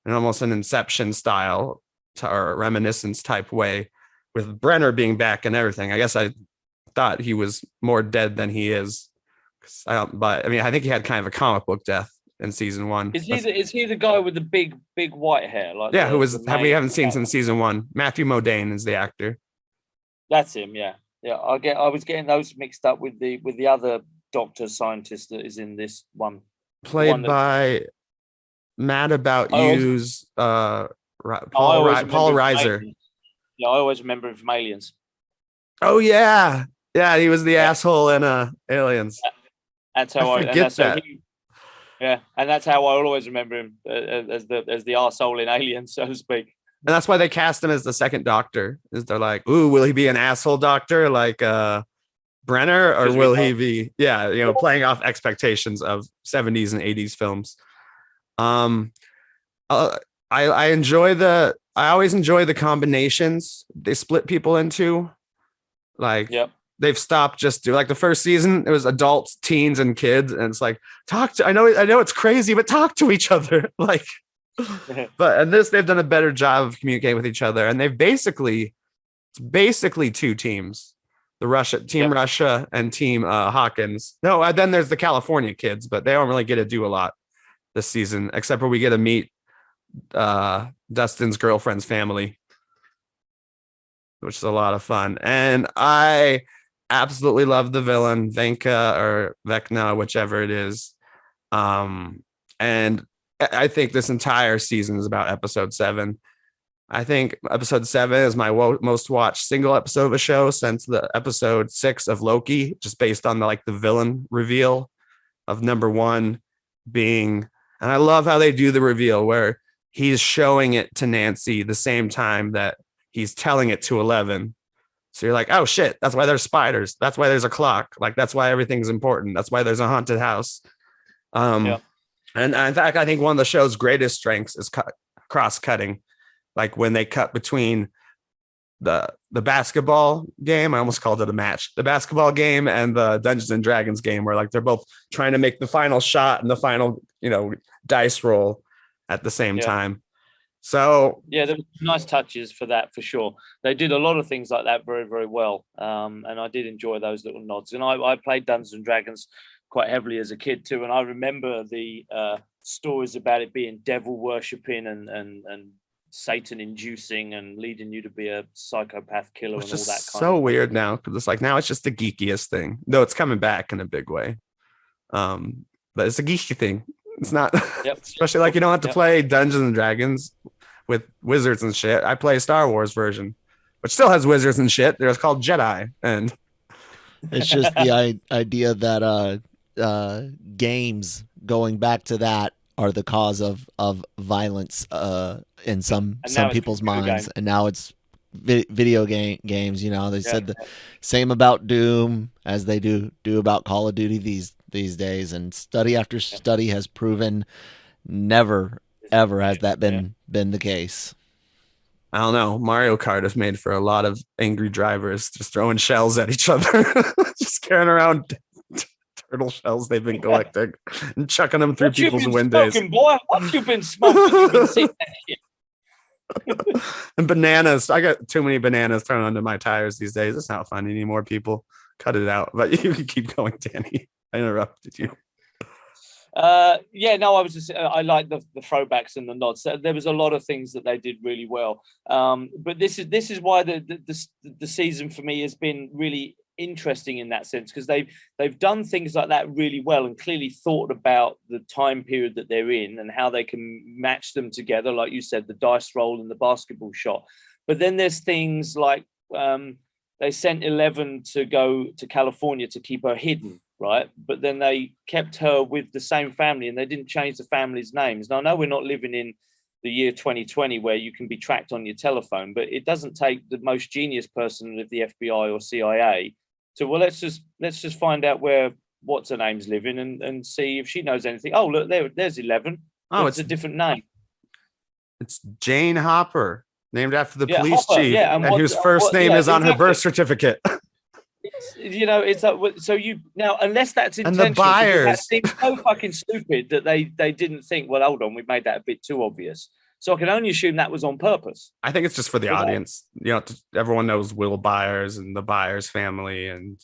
in almost an Inception style or reminiscence type way, with Brenner being back and everything. I guess I thought he was more dead than he is. But I mean, I think he had kind of a comic book death in season 1.
Is he the guy with the big white hair? Like
who was we haven't seen since season 1. Matthew Modine is the actor.
That's him. Yeah. I was getting those mixed up with the other doctor scientist that is in this one,
played by Mad About You's Paul Reiser.
Yeah, I always remember him from Aliens.
Oh yeah, he was the asshole in Aliens.
That's how and that's how I always remember him as the arsehole in Aliens, so to speak.
And that's why they cast him as the second Doctor. Is they're like, ooh, will he be an asshole doctor like Brenner, or will he be, playing off expectations of 70s and 80s films? I always enjoy the combinations they split people into. Like, they've stopped just like the first season, it was adults, teens, and kids, and it's like, I know it's crazy, but talk to each other. Like, but in this, they've done a better job of communicating with each other, and it's basically 2 teams. The Team Russia and Team Hawkins. No, then there's the California kids, but they don't really get to do a lot this season, except for we get to meet Dustin's girlfriend's family, which is a lot of fun. And I absolutely love the villain, Venka or Vecna, whichever it is. And I think this entire season is about episode 7. I think episode 7 is my most watched single episode of a show since the episode 6 of Loki, just based on the villain reveal of number 1 being, and I love how they do the reveal where he's showing it to Nancy the same time that he's telling it to 11. So you're like, oh shit, that's why there's spiders. That's why there's a clock. Like, that's why everything's important. That's why there's a haunted house. And in fact, I think one of the show's greatest strengths is cross-cutting. Like when they cut between the basketball game, I almost called it a match, the basketball game and the Dungeons and Dragons game, where like they're both trying to make the final shot and the final, dice roll at the same time. So
there were nice touches for that, for sure. They did a lot of things like that very, very well. And I did enjoy those little nods. And I played Dungeons and Dragons quite heavily as a kid too. And I remember the stories about it being devil worshipping and Satan inducing and leading you to be a psychopath killer, and all that kind
so weird now, because it's like now it's just the geekiest thing, though it's coming back in a big way. But it's a geeky thing. It's not especially like you don't have to play Dungeons and Dragons with wizards and shit. I play a Star Wars version, which still has wizards and shit. They're called Jedi, and
it's just the idea that games, going back to that, are the cause of violence in some people's minds, and now it's video games. They said the same about Doom as they do about Call of Duty these days, and study after study has proven never ever has that been the case.
I don't know. Mario Kart is made for a lot of angry drivers just throwing shells at each other, just carrying around turtle shells they've been collecting and chucking them through people's windows.
Boy, what you been smoking?
And bananas. I got too many bananas thrown under my tires these days. It's not fun anymore, people. Cut it out. But you can keep going, Danny. I interrupted you.
Yeah, no, I was just I like the throwbacks and the nods. So there was a lot of things that they did really well. But this is why the season for me has been really interesting in that sense, because they've done things like that really well and clearly thought about the time period that they're in and how they can match them together. Like you said, the dice roll and the basketball shot. But then there's things like they sent 11 to go to California to keep her hidden, right? But then they kept her with the same family and they didn't change the family's names. Now, I know we're not living in the year 2020 where you can be tracked on your telephone, but it doesn't take the most genius person of the FBI or CIA to, well, let's just find out where what's her name's living and see if she knows anything. Oh, look, there's 11. Oh, it's a different name.
It's Jane Hopper, named after the police
Hopper,
chief,
and
whose first name is on her birth certificate.
It's like, so you now, unless that's intentional,
and the buyers,
that seems so fucking stupid that they didn't think, well, hold on, we made that a bit too obvious. So I can only assume that was on purpose.
I think it's just for the audience. Everyone knows Will Byers and the Byers family and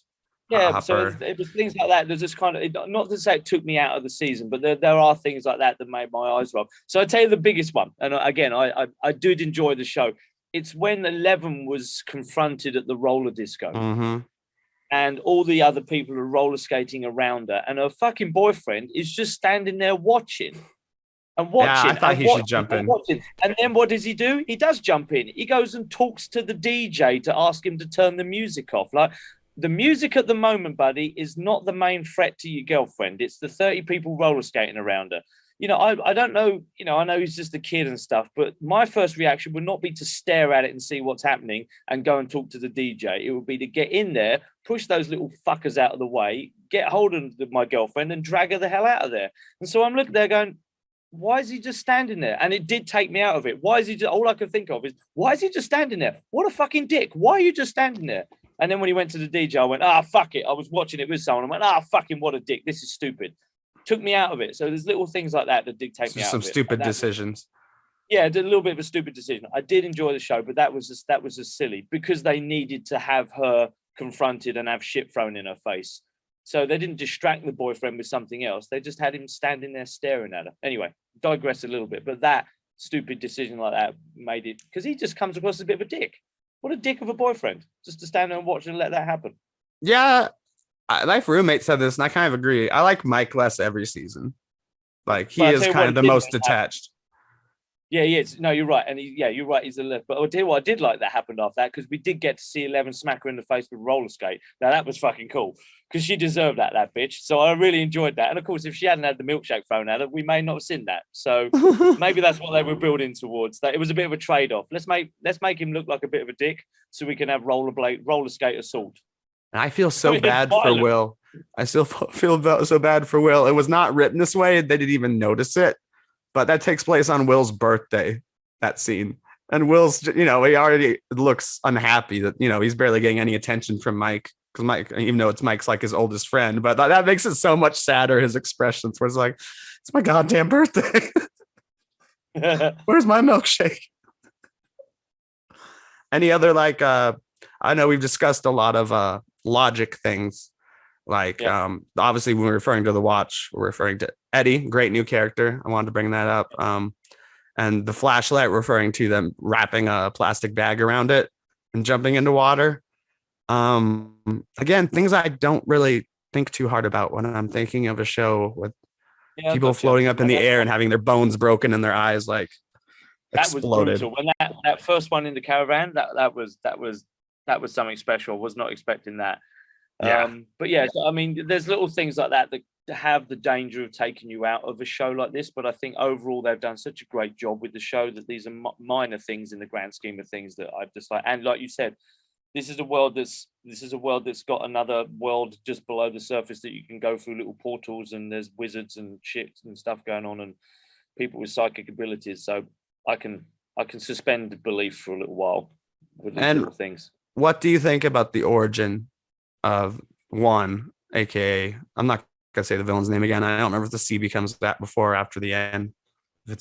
Hopper. So it was things like that. There's just kind of, not to say it took me out of the season, but there are things like that made my eyes roll. So I tell you the biggest one, and again, I did enjoy the show. It's when 11 was confronted at the roller disco.
Mm-hmm.
And all the other people are roller skating around her, and her fucking boyfriend is just standing there watching. Yeah,
I thought he should jump in.
And then what does he do? He does jump in. He goes and talks to the DJ to ask him to turn the music off. Like, the music at the moment, buddy, is not the main threat to your girlfriend. It's the 30 people roller skating around her. I don't know, I know he's just a kid and stuff, but my first reaction would not be to stare at it and see what's happening and go and talk to the DJ. It would be to get in there, push those little fuckers out of the way, get hold of my girlfriend and drag her the hell out of there. And so I'm looking there going, why is he just standing there? And it did take me out of it. Why is he just, all I could think of is, why is he just standing there? What a fucking dick. Why are you just standing there? And then when he went to the DJ, I went, fuck it. I was watching it with someone. I went, fucking what a dick. This is stupid. Took me out of it. So there's little things like that dictate me out
of it. Some stupid decisions.
Yeah, a little bit of a stupid decision. I did enjoy the show, but that was just silly because they needed to have her confronted and have shit thrown in her face. So they didn't distract the boyfriend with something else. They just had him standing there staring at her. Anyway, digress a little bit, but that stupid decision like that made it, because he just comes across as a bit of a dick. What a dick of a boyfriend, just to stand there and watch and let that happen.
Yeah, my roommate said this, and I kind of agree. I like Mike less every season. Like, he is kind of the most detached.
Yeah, he is. No, you're right. And you're right. He's a left. But I'll tell you what, I did like that happened after that, because we did get to see 11 smack her in the face with roller skate. Now, that was fucking cool, because she deserved that bitch. So I really enjoyed that. And of course, if she hadn't had the milkshake thrown at her, we may not have seen that. So maybe that's what they were building towards. That it was a bit of a trade-off. Let's make him look like a bit of a dick, so we can have roller skate assault.
And I feel so bad for Will. I still feel so bad for Will. It was not written this way. They didn't even notice it. But that takes place on Will's birthday, that scene. And Will's, he already looks unhappy that, he's barely getting any attention from Mike. Because Mike, even though it's Mike's like his oldest friend, but that makes it so much sadder, his expressions, where it's like, it's my goddamn birthday. Where's my milkshake? Any other, I know we've discussed a lot of logic things. Obviously, when we're referring to The Watch, we're referring to Eddie, great new character. I wanted to bring that up. And the flashlight, referring to them wrapping a plastic bag around it and jumping into water. Again, things I don't really think too hard about when I'm thinking of a show with people floating up in the air and having their bones broken and their eyes exploded.
That was brutal. When that first one in the caravan, that was something special. I was not expecting that.
Yeah.
But yeah, so, I mean, there's little things like that have the danger of taking you out of a show like this. But I think overall they've done such a great job with the show that these are minor things in the grand scheme of things that I just like. And like you said, this is a world that's got another world just below the surface that you can go through little portals, and there's wizards and shit and stuff going on and people with psychic abilities. So I can suspend belief for a little while with these little things.
What do you think about the origin of one, aka I'm not gonna say the villain's name again. I don't remember if the C becomes that before or after the end.
The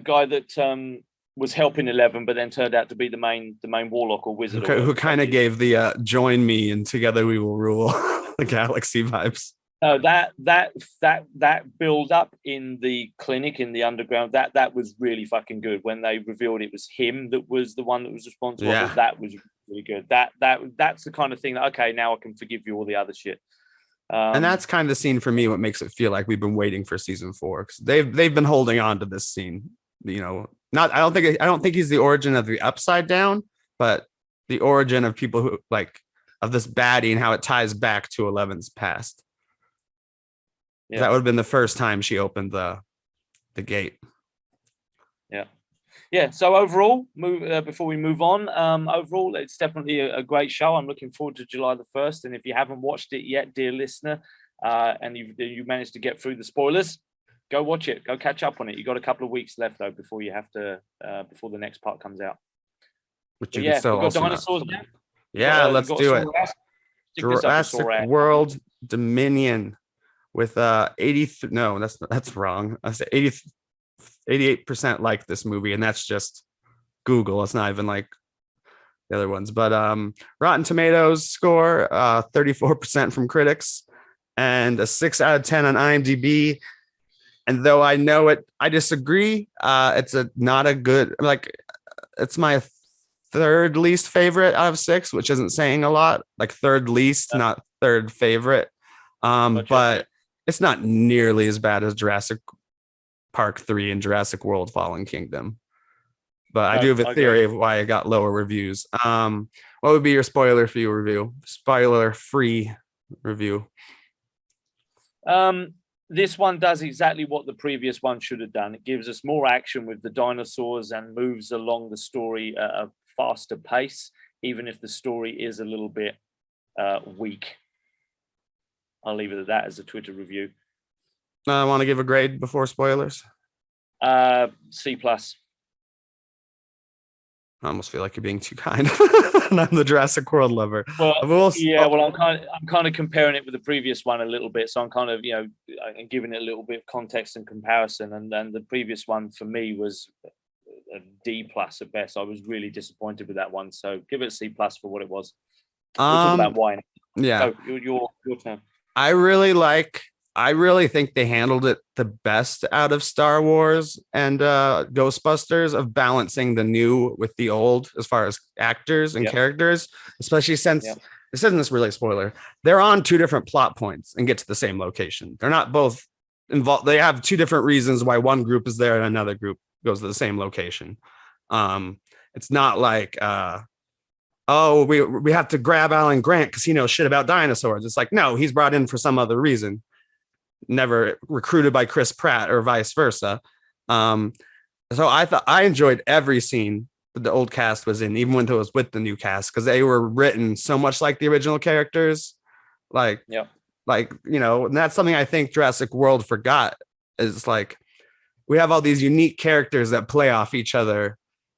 guy that was helping 11, but then turned out to be the main warlock or wizard,
who kind of gave the join me and together we will rule. the galaxy vibes.
No, that build up in the clinic in the underground, that was really fucking good. When they revealed it was him that was the one that was responsible, I thought that was really good. That's the kind of thing that, okay, now I can forgive you all the other shit.
And that's kind of the scene for me, what makes it feel like we've been waiting for season 4, because they've been holding on to this scene. You know, I don't think he's the origin of the Upside Down, but the origin of people who like of this baddie and how it ties back to 11's past. Yeah. That would have been the first time she opened the gate.
Yeah. So overall, before we move on, overall, it's definitely a great show. I'm looking forward to July the 1st. And if you haven't watched it yet, dear listener, and you managed to get through the spoilers, go watch it. Go catch up on it. You got a couple of weeks left though before you have to before the next part comes out.
Which you can still
got dinosaurs now.
Yeah, let's do it. Jurassic World Dominion with 83. No, that's wrong. I said 88% like this movie, and that's just Google. It's not even like the other ones. But Rotten Tomatoes score 34% from critics and a 6 out of 10 on IMDb. And though I know it, I disagree. It's not a good, like, it's my third least favorite out of 6, which isn't saying a lot. Like third least, not third favorite. But it's not nearly as bad as Jurassic Park 3 and Jurassic World Fallen Kingdom. But I do have a theory of why it got lower reviews. What would be your spoiler-free review? Spoiler-free review.
This one does exactly what the previous one should have done. It gives us more action with the dinosaurs and moves along the story at a faster pace, even if the story is a little bit weak. I'll leave it at that as a Twitter review.
I want to give a grade before spoilers.
C+.
I almost feel like you're being too kind. And I'm the Jurassic World lover.
Well, I'm kind of comparing it with the previous one a little bit. So I'm kind of, giving it a little bit of context and comparison. And then the previous one for me was a D+ at best. I was really disappointed with that one. So give it a C+ for what it was. We'll talk about why.
Yeah.
So your turn.
I really think they handled it the best out of Star Wars and Ghostbusters, of balancing the new with the old as far as actors and characters, especially since this isn't really a spoiler. They're on 2 different plot points and get to the same location. They're not both involved. They have 2 different reasons why one group is there and another group goes to the same location. It's not like, we have to grab Alan Grant because he knows shit about dinosaurs. It's like, no, he's brought in for some other reason. Never recruited by Chris Pratt or vice versa. So I thought I enjoyed every scene that the old cast was in, even when it was with the new cast, because they were written so much like the original characters. And that's something I think Jurassic World forgot, is like, we have all these unique characters that play off each other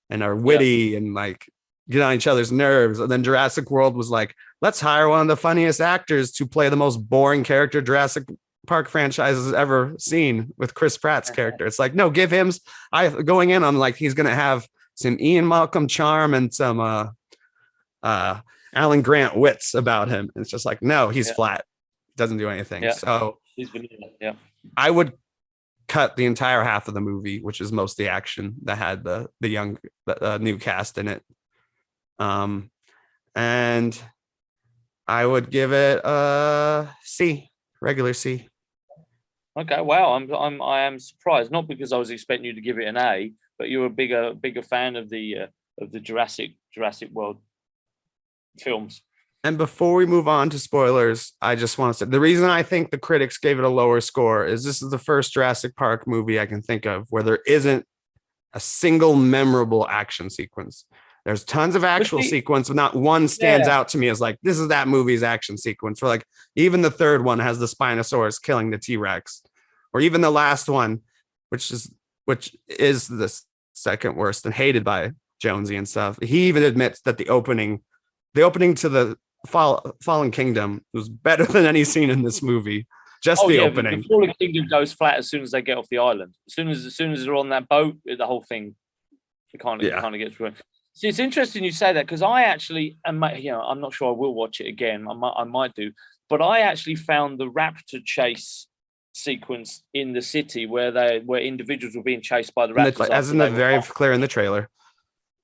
and are witty and like get on each other's nerves. And then Jurassic World was like, let's hire one of the funniest actors to play the most boring character Jurassic Park franchise has ever seen, with Chris Pratt's character. It's like, no, give him. Going in on like he's gonna have some Ian Malcolm charm and some Alan Grant wits about him. It's just like, no, he's flat, doesn't do anything. So
he's vanilla.
I would cut the entire half of the movie, which is mostly action, that had the young new cast in it. And I would give it a C, regular C.
Okay, wow. I am surprised, not because I was expecting you to give it an A, but you're a bigger fan of the Jurassic World films.
And before we move on to spoilers, I just want to say the reason I think the critics gave it a lower score is this is the first Jurassic Park movie I can think of where there isn't a single memorable action sequence. There's tons of actual sequence, but not one stands out to me as like, this is that movie's action sequence. For like, even the third one has the Spinosaurus killing the T-Rex, or even the last one, which is the second worst and hated by Jonesy and stuff. He even admits that the opening to the Fallen Kingdom was better than any scene in this movie. Opening.
The Fallen Kingdom goes flat as soon as they get off the island. As soon as they're on that boat, the whole thing, it kind of gets ruined. See, it's interesting you say that because I actually, I'm not sure I will watch it again. I might do, but I actually found the raptor chase sequence in the city where individuals were being chased by the raptors,
as in the very clear in the trailer.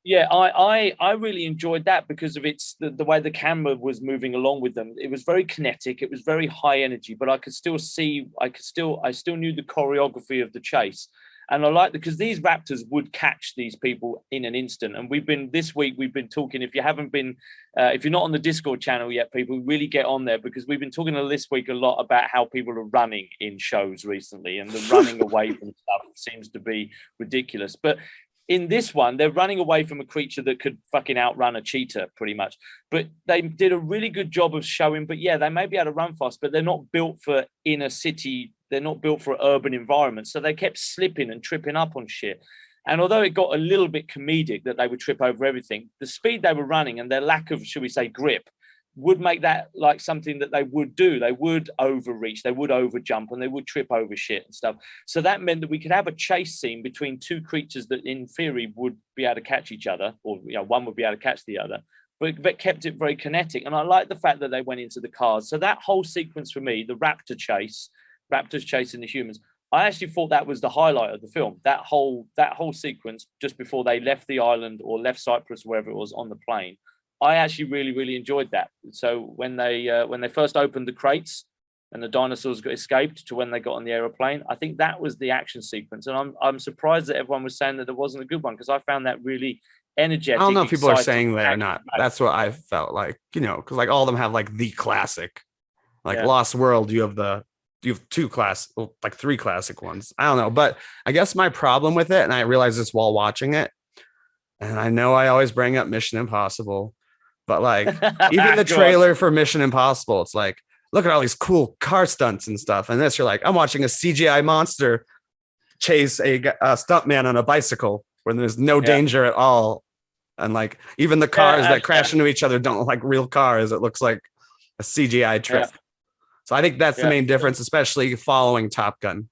Yeah, I really enjoyed that because of the way the camera was moving along with them. It was very kinetic. It was very high energy, but I still knew the choreography of the chase. And I like because these raptors would catch these people in an instant. And this week we've been talking. If you're not on the Discord channel yet, people really get on there because we've been talking this week a lot about how people are running in shows recently, and the running away from stuff seems to be ridiculous. But in this one, they're running away from a creature that could fucking outrun a cheetah pretty much. But they did a really good job of showing, but yeah, they may be able to run fast, but they're not built for inner city. They're not built for urban environments. So they kept slipping and tripping up on shit. And although it got a little bit comedic that they would trip over everything, the speed they were running and their lack of, should we say, grip would make that like something that they would do. They would overreach, they would overjump, and they would trip over shit and stuff. So that meant that we could have a chase scene between two creatures that in theory would be able to catch each other, or one would be able to catch the other, but kept it very kinetic. And I like the fact that they went into the cars. So that whole sequence for me, the raptors chasing the humans, I actually thought that was the highlight of the film. That whole sequence just before they left the island or left Cyprus, wherever it was, on the plane. I actually really, really enjoyed that. So when they first opened the crates and the dinosaurs got escaped to when they got on the aeroplane, I think that was the action sequence. And I'm surprised that everyone was saying that it wasn't a good one because I found that really energetic.
I don't know if people are saying that or not. That's what I felt like, because like all of them have like the classic, like Lost World. You have three classic ones. I don't know, but I guess my problem with it, and I realized this while watching it, and I know I always bring up Mission Impossible. But like even the trailer for Mission Impossible, it's like, look at all these cool car stunts and stuff. And this, you're like, I'm watching a CGI monster chase a stuntman on a bicycle where there's no danger at all. And like even the cars that crash into each other don't look like real cars. It looks like a CGI trick. Yeah. So I think that's the main difference, especially following Top Gun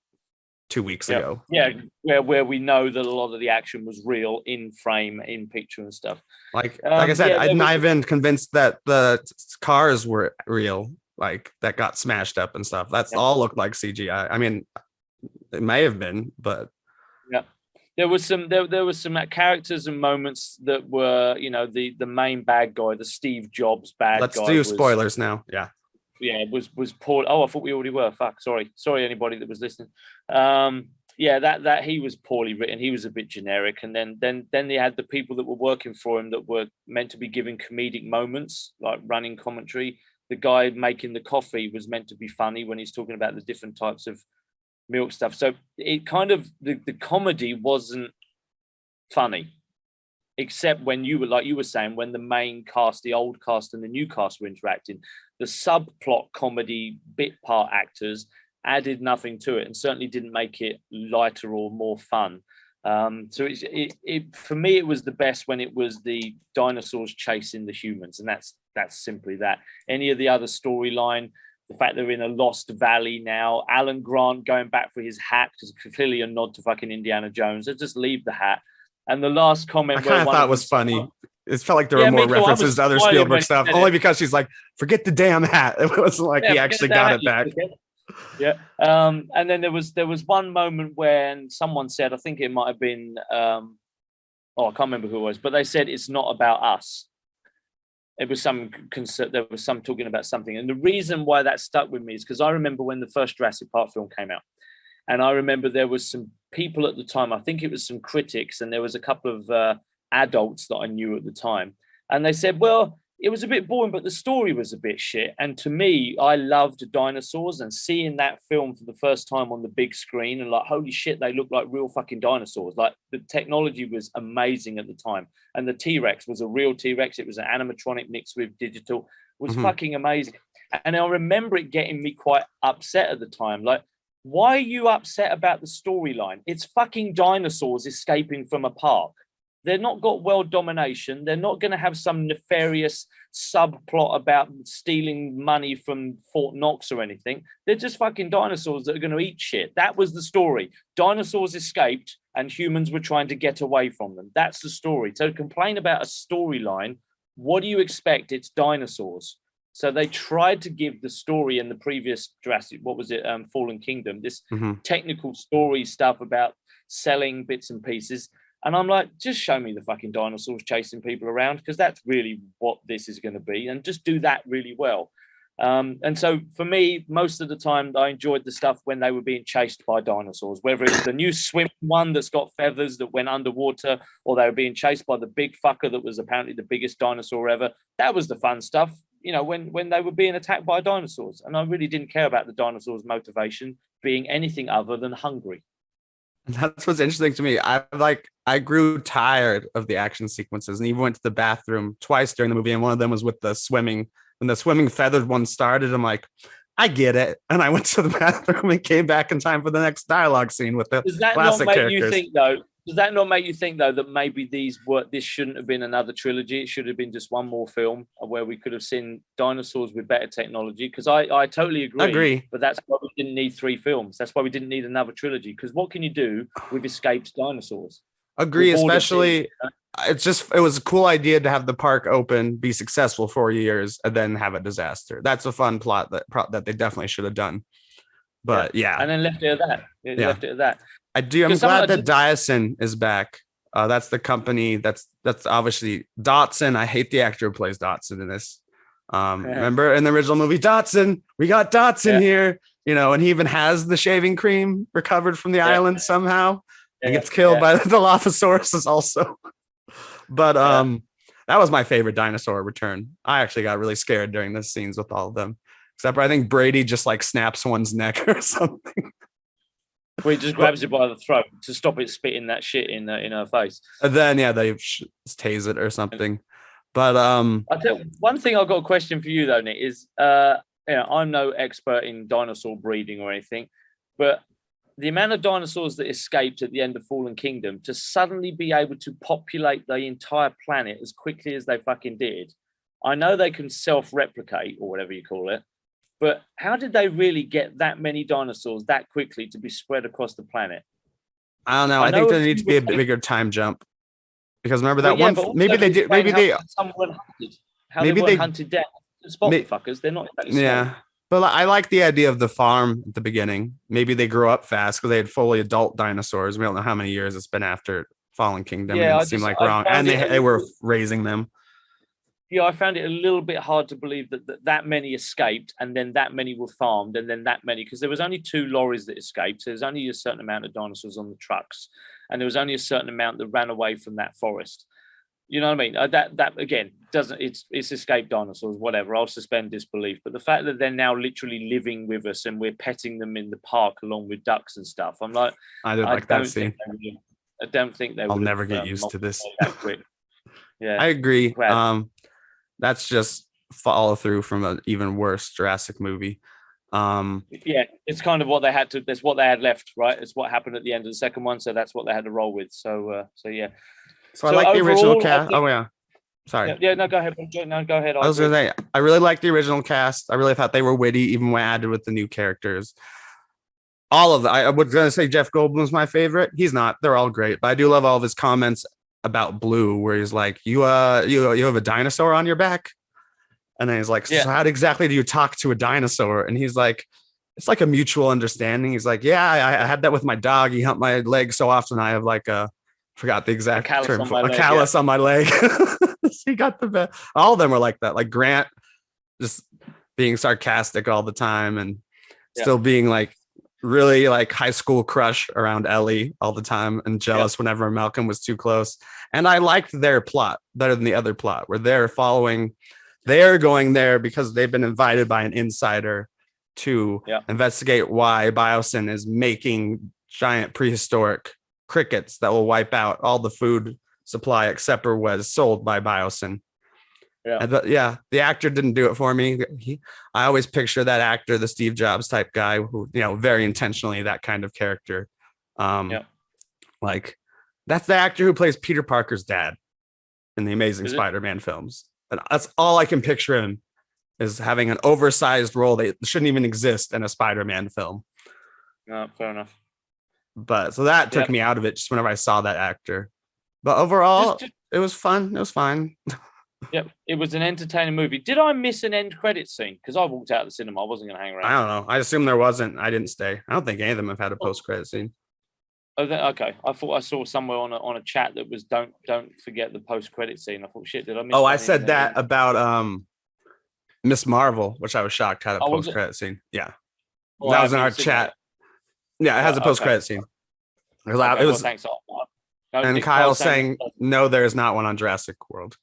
2 weeks ago.
Yeah, where we know that a lot of the action was real, in frame, in picture and stuff.
Like I said, I'm not even convinced that the cars were real, like that got smashed up and stuff. That's all looked like CGI. I mean, it may have been, but
there was some characters and moments that were, the main bad guy, the Steve Jobs bad guy.
Let's do spoilers now. Yeah.
Yeah, it was poor. Oh, I thought we already were. Fuck, sorry, anybody that was listening. That he was poorly written. He was a bit generic, and then they had the people that were working for him that were meant to be giving comedic moments, like running commentary. The guy making the coffee was meant to be funny when he's talking about the different types of milk stuff. So it kind of the comedy wasn't funny. Except when you were saying, when the main cast, the old cast and the new cast were interacting, the subplot comedy bit part actors added nothing to it and certainly didn't make it lighter or more fun. So for me, it was the best when it was the dinosaurs chasing the humans, and that's simply that. Any of the other storyline, the fact they're in a lost valley now, Alan Grant going back for his hat, because clearly a nod to fucking Indiana Jones. Let's just leave the hat. And the last comment,
I kind of thought was funny. It felt like there were more references to other Spielberg stuff, only because she's like, forget the damn hat. It wasn't like he actually got it back.
Yeah. And then there was one moment when someone said, I think it might have been, I can't remember who it was, but they said it's not about us. It was there was some talking about something. And the reason why that stuck with me is because I remember when the first Jurassic Park film came out. And I remember there was some people at the time, I think it was some critics, and there was a couple of adults that I knew at the time. And they said, well, it was a bit boring, but the story was a bit shit. And to me, I loved dinosaurs, and seeing that film for the first time on the big screen and like, holy shit, they look like real fucking dinosaurs. Like the technology was amazing at the time. And the T-Rex was a real T-Rex. It was an animatronic mixed with digital. It was fucking amazing. And I remember it getting me quite upset at the time. Like, why are you upset about the storyline? It's fucking dinosaurs escaping from a park. They're not got world domination. They're not going to have some nefarious subplot about stealing money from Fort Knox or anything. They're just fucking dinosaurs that are going to eat shit. That was the story. Dinosaurs escaped. and humans were trying to get away from them. That's the story. So to complain about a storyline, what do you expect? It's dinosaurs. So they tried to give the story in the previous Jurassic, what was it, Fallen Kingdom, this technical story stuff about selling bits and pieces. And I'm like, just show me the fucking dinosaurs chasing people around, because that's really what this is going to be. And just do that really well. And so for me, most of the time, I enjoyed the stuff when they were being chased by dinosaurs, whether it was the new swim one that's got feathers that went underwater, or they were being chased by the big fucker that was apparently the biggest dinosaur ever. That was the fun stuff, you know, when they were being attacked by dinosaurs. And I really didn't care about the dinosaurs' motivation being anything other than hungry.
That's what's interesting to me. I grew tired of the action sequences, and even went to the bathroom twice during the movie. And one of them was with the swimming. When the swimming feathered one started, I'm like, I get it. And I went to the bathroom and came back in time for the next dialogue scene with the classic characters.
Does that not make you think though that maybe this shouldn't have been another trilogy? It should have been just one more film where we could have seen dinosaurs with better technology. Because I totally agree. But that's why we didn't need 3 films. That's why we didn't need another trilogy. Because what can you do with escaped dinosaurs?
Agree, especially it was a cool idea to have the park open, be successful for years, and then have a disaster. That's a fun plot that they definitely should have done. But yeah.
And then left it at that.
I'm glad that Dyson is back. That's the company that's obviously Dotson. I hate the actor who plays Dotson in this. Remember in the original movie, Dotson, we got Dotson here, you know, and he even has the shaving cream recovered from the island somehow. And gets killed by the Dilophosaurus also. But that was my favorite dinosaur return. I actually got really scared during the scenes with all of them. Except for I think Brady just like snaps one's neck or something.
Well, he just grabs it by the throat to stop it spitting that shit in her face.
And then they tase it or something. But
I tell you, one thing I've got a question for you though, Nick, is I'm no expert in dinosaur breeding or anything, but the amount of dinosaurs that escaped at the end of Fallen Kingdom to suddenly be able to populate the entire planet as quickly as they fucking did. I know they can self-replicate or whatever you call it, but how did they really get that many dinosaurs that quickly to be spread across the planet?
I don't know. I think there needs to be a bigger time jump, because remember that one. Maybe they did. Maybe they.
Maybe they hunted down. Spot fuckers. They're not.
Yeah. But I like the idea of the farm at the beginning. Maybe they grew up fast because they had fully adult dinosaurs. We don't know how many years it's been after Fallen Kingdom. Yeah, it seemed like wrong. And they were raising them.
Yeah, I found it a little bit hard to believe that many escaped and then that many were farmed and then that many, because there was only 2 lorries that escaped. So there's only a certain amount of dinosaurs on the trucks. And there was only a certain amount that ran away from that forest. You know what I mean? That again it's escaped dinosaurs, whatever. I'll suspend disbelief. But the fact that they're now literally living with us and we're petting them in the park along with ducks and stuff, I'm like,
I didn't like that scene.
I don't think they.
I'll never get used to this.
That quick. Yeah,
I agree. That's just follow through from an even worse Jurassic movie.
Yeah, it's kind of what they had to. That's what they had left, right? It's what happened at the end of the second one, so that's what they had to roll with. So yeah.
So I like the original cast. Oh yeah, sorry.
Yeah, no, go ahead. No, go ahead.
I was gonna say I really liked the original cast. I really thought they were witty, even when added with the new characters. All of them. I was gonna say Jeff Goldblum's my favorite. He's not. They're all great, but I do love all of his comments about Blue, where he's like, "You have a dinosaur on your back," and then he's like, "So how exactly do you talk to a dinosaur?" And he's like, "It's like a mutual understanding." He's like, "Yeah, I had that with my dog. He humped my leg so often. I have like forgot the exact term, a callus on my leg." He got the best. All of them were like that. Like Grant, just being sarcastic all the time and still being like really like high school crush around Ellie all the time and jealous whenever Malcolm was too close. And I liked their plot better than the other plot where they're going there because they've been invited by an insider to investigate why Biosyn is making giant prehistoric crickets that will wipe out all the food supply except for what is sold by Biosyn. The actor didn't do it for me. I always picture that actor, the Steve Jobs type guy who, very intentionally that kind of character. Like that's the actor who plays Peter Parker's dad in the Amazing Spider-Man films. And that's all I can picture him, is having an oversized role that shouldn't even exist in a Spider-Man film.
No, fair enough.
But so that took me out of it just whenever I saw that actor. But overall, it was fun. It was fine.
Yep, it was an entertaining movie. Did I miss an end credit scene? Because I walked out of the cinema. I wasn't going to hang around.
I don't know. I assume there wasn't. I didn't stay. I don't think any of them have had a post credit scene.
Oh, okay. I thought I saw somewhere on a chat that was don't forget the post credit scene. I thought, shit, did I miss?
Oh, I said that about Miss Marvel, which I was shocked had a post credit scene. Yeah, well, that was in our chat. Yeah, it has a post credit scene. It was. Thanks. And Kyle saying no, there is not one on Jurassic World.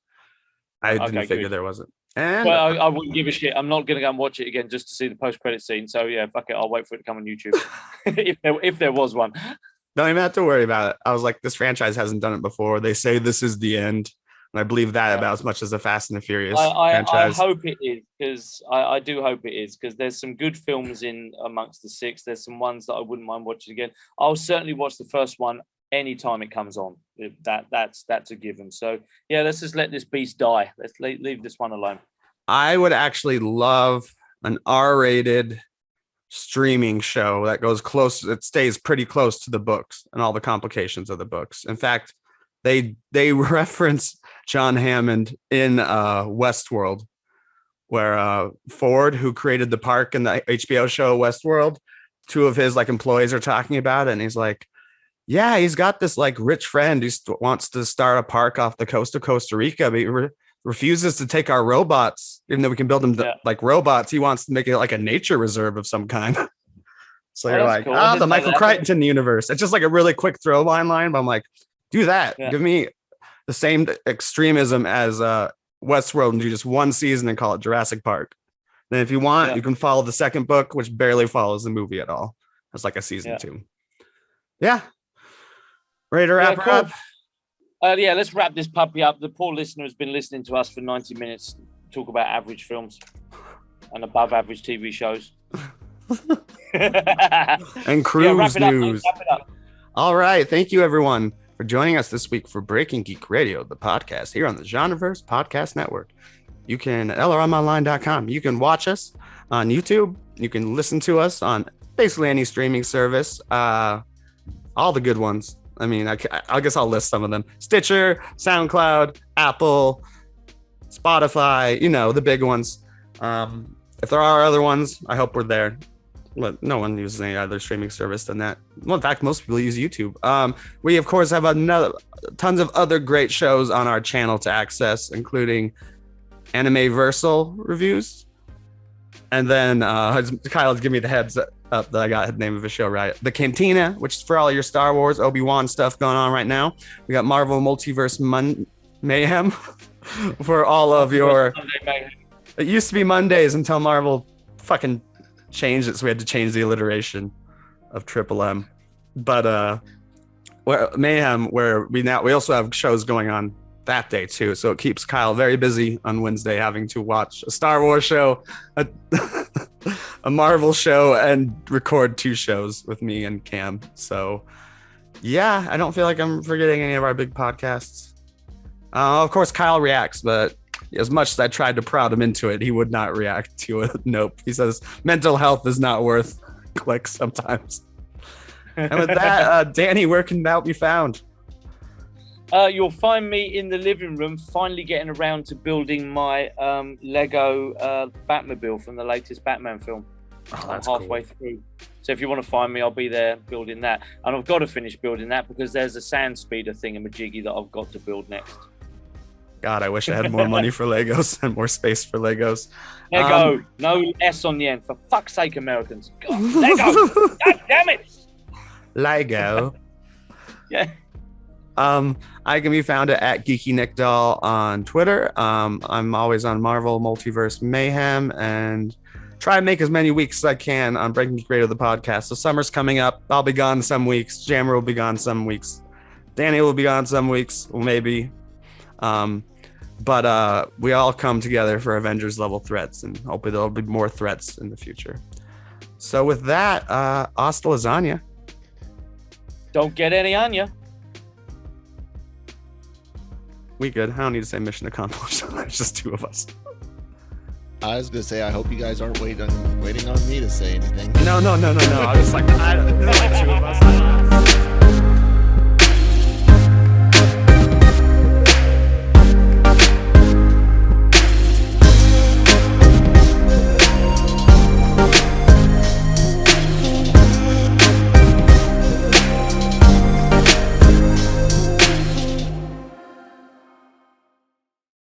I didn't figure there wasn't. And
I wouldn't give a shit. I'm not going to go and watch it again just to see the post-credit scene. So yeah, fuck it. I'll wait for it to come on YouTube if there was one.
Don't even have to worry about it. I was like, this franchise hasn't done it before. They say this is the end, and I believe that about as much as the Fast and the Furious franchise.
I hope it is, because I do hope it is, because there's some good films in amongst the six. There's some ones that I wouldn't mind watching again. I'll certainly watch the first one anytime it comes on. That's a given. So yeah, let's just let this beast die. Let's leave this one alone.
I would actually love an R-rated streaming show that goes close. It stays pretty close to the books and all the complications of the books. In fact, they reference John Hammond in Westworld, where Ford, who created the park in the HBO show Westworld, two of his like employees are talking about it, and he's like, yeah, he's got this like rich friend who wants to start a park off the coast of Costa Rica, but he refuses to take our robots, even though we can build them like robots. He wants to make it like a nature reserve of some kind. So you're like, cool. The Michael Crichton universe. It's just like a really quick throw line, but I'm like, do that. Yeah. Give me the same extremism as Westworld and do just one season and call it Jurassic Park. Then if you want, you can follow the second book, which barely follows the movie at all. It's like a season 2. Yeah. Ready to wrap her up?
Let's wrap this puppy up. The poor listener has been listening to us for 90 minutes talk about average films and above average TV shows.
And cruise news. All right. Thank you, everyone, for joining us this week for Breaking Geek Radio, the podcast here on the GenreVerse Podcast Network. You can LRMonline.com. You can watch us on YouTube. You can listen to us on basically any streaming service. All the good ones. I mean, I guess I'll list some of them. Stitcher, SoundCloud, Apple, Spotify, the big ones. If there are other ones, I hope we're there. But no one uses any other streaming service than that. Well, in fact, most people use YouTube. We, of course, have tons of other great shows on our channel to access, including GenreVerse reviews. And then Kyle's giving me the heads up that I got the name of the show right. The Cantina, which is for all your Star Wars, Obi-Wan stuff going on right now. We got Marvel Multiverse Mayhem for all of your... It used to be Mondays until Marvel fucking changed it, so we had to change the alliteration of Triple M. But Mayhem, where we also have shows going on that day too, so it keeps Kyle very busy on Wednesday having to watch a Star Wars show, a Marvel show, and record 2 shows with me and Cam. So yeah, I don't feel like I'm forgetting any of our big podcasts. Of course Kyle reacts, but as much as I tried to prod him into it, he would not react to it. Nope. He says mental health is not worth clicks sometimes. And with that, Danny, where can that be found?
You'll find me in the living room, finally getting around to building my Lego Batmobile from the latest Batman film. I'm halfway through. So if you want to find me, I'll be there building that. And I've got to finish building that because there's a sand speeder thingamajiggy that I've got to build next.
God, I wish I had more money for Legos and more space for Legos.
Lego, no S on the end. For fuck's sake, Americans. God, Lego! God damn it!
Lego.
Yeah.
I can be found at Geeky Nick Doll on Twitter. I'm always on Marvel Multiverse Mayhem and try and make as many weeks as I can on Breaking Geek Radio, the podcast. So summer's coming up. I'll be gone some weeks. Jammer will be gone some weeks. Danny will be gone some weeks. Well, maybe. But we all come together for Avengers level threats, and hopefully there'll be more threats in the future. So with that, hasta lasagna.
Don't get any on ya.
We good. I don't need to say mission accomplished. There's just 2 of us.
I was gonna say, I hope you guys aren't waiting on me to say anything.
No. I was like, there's like two of us.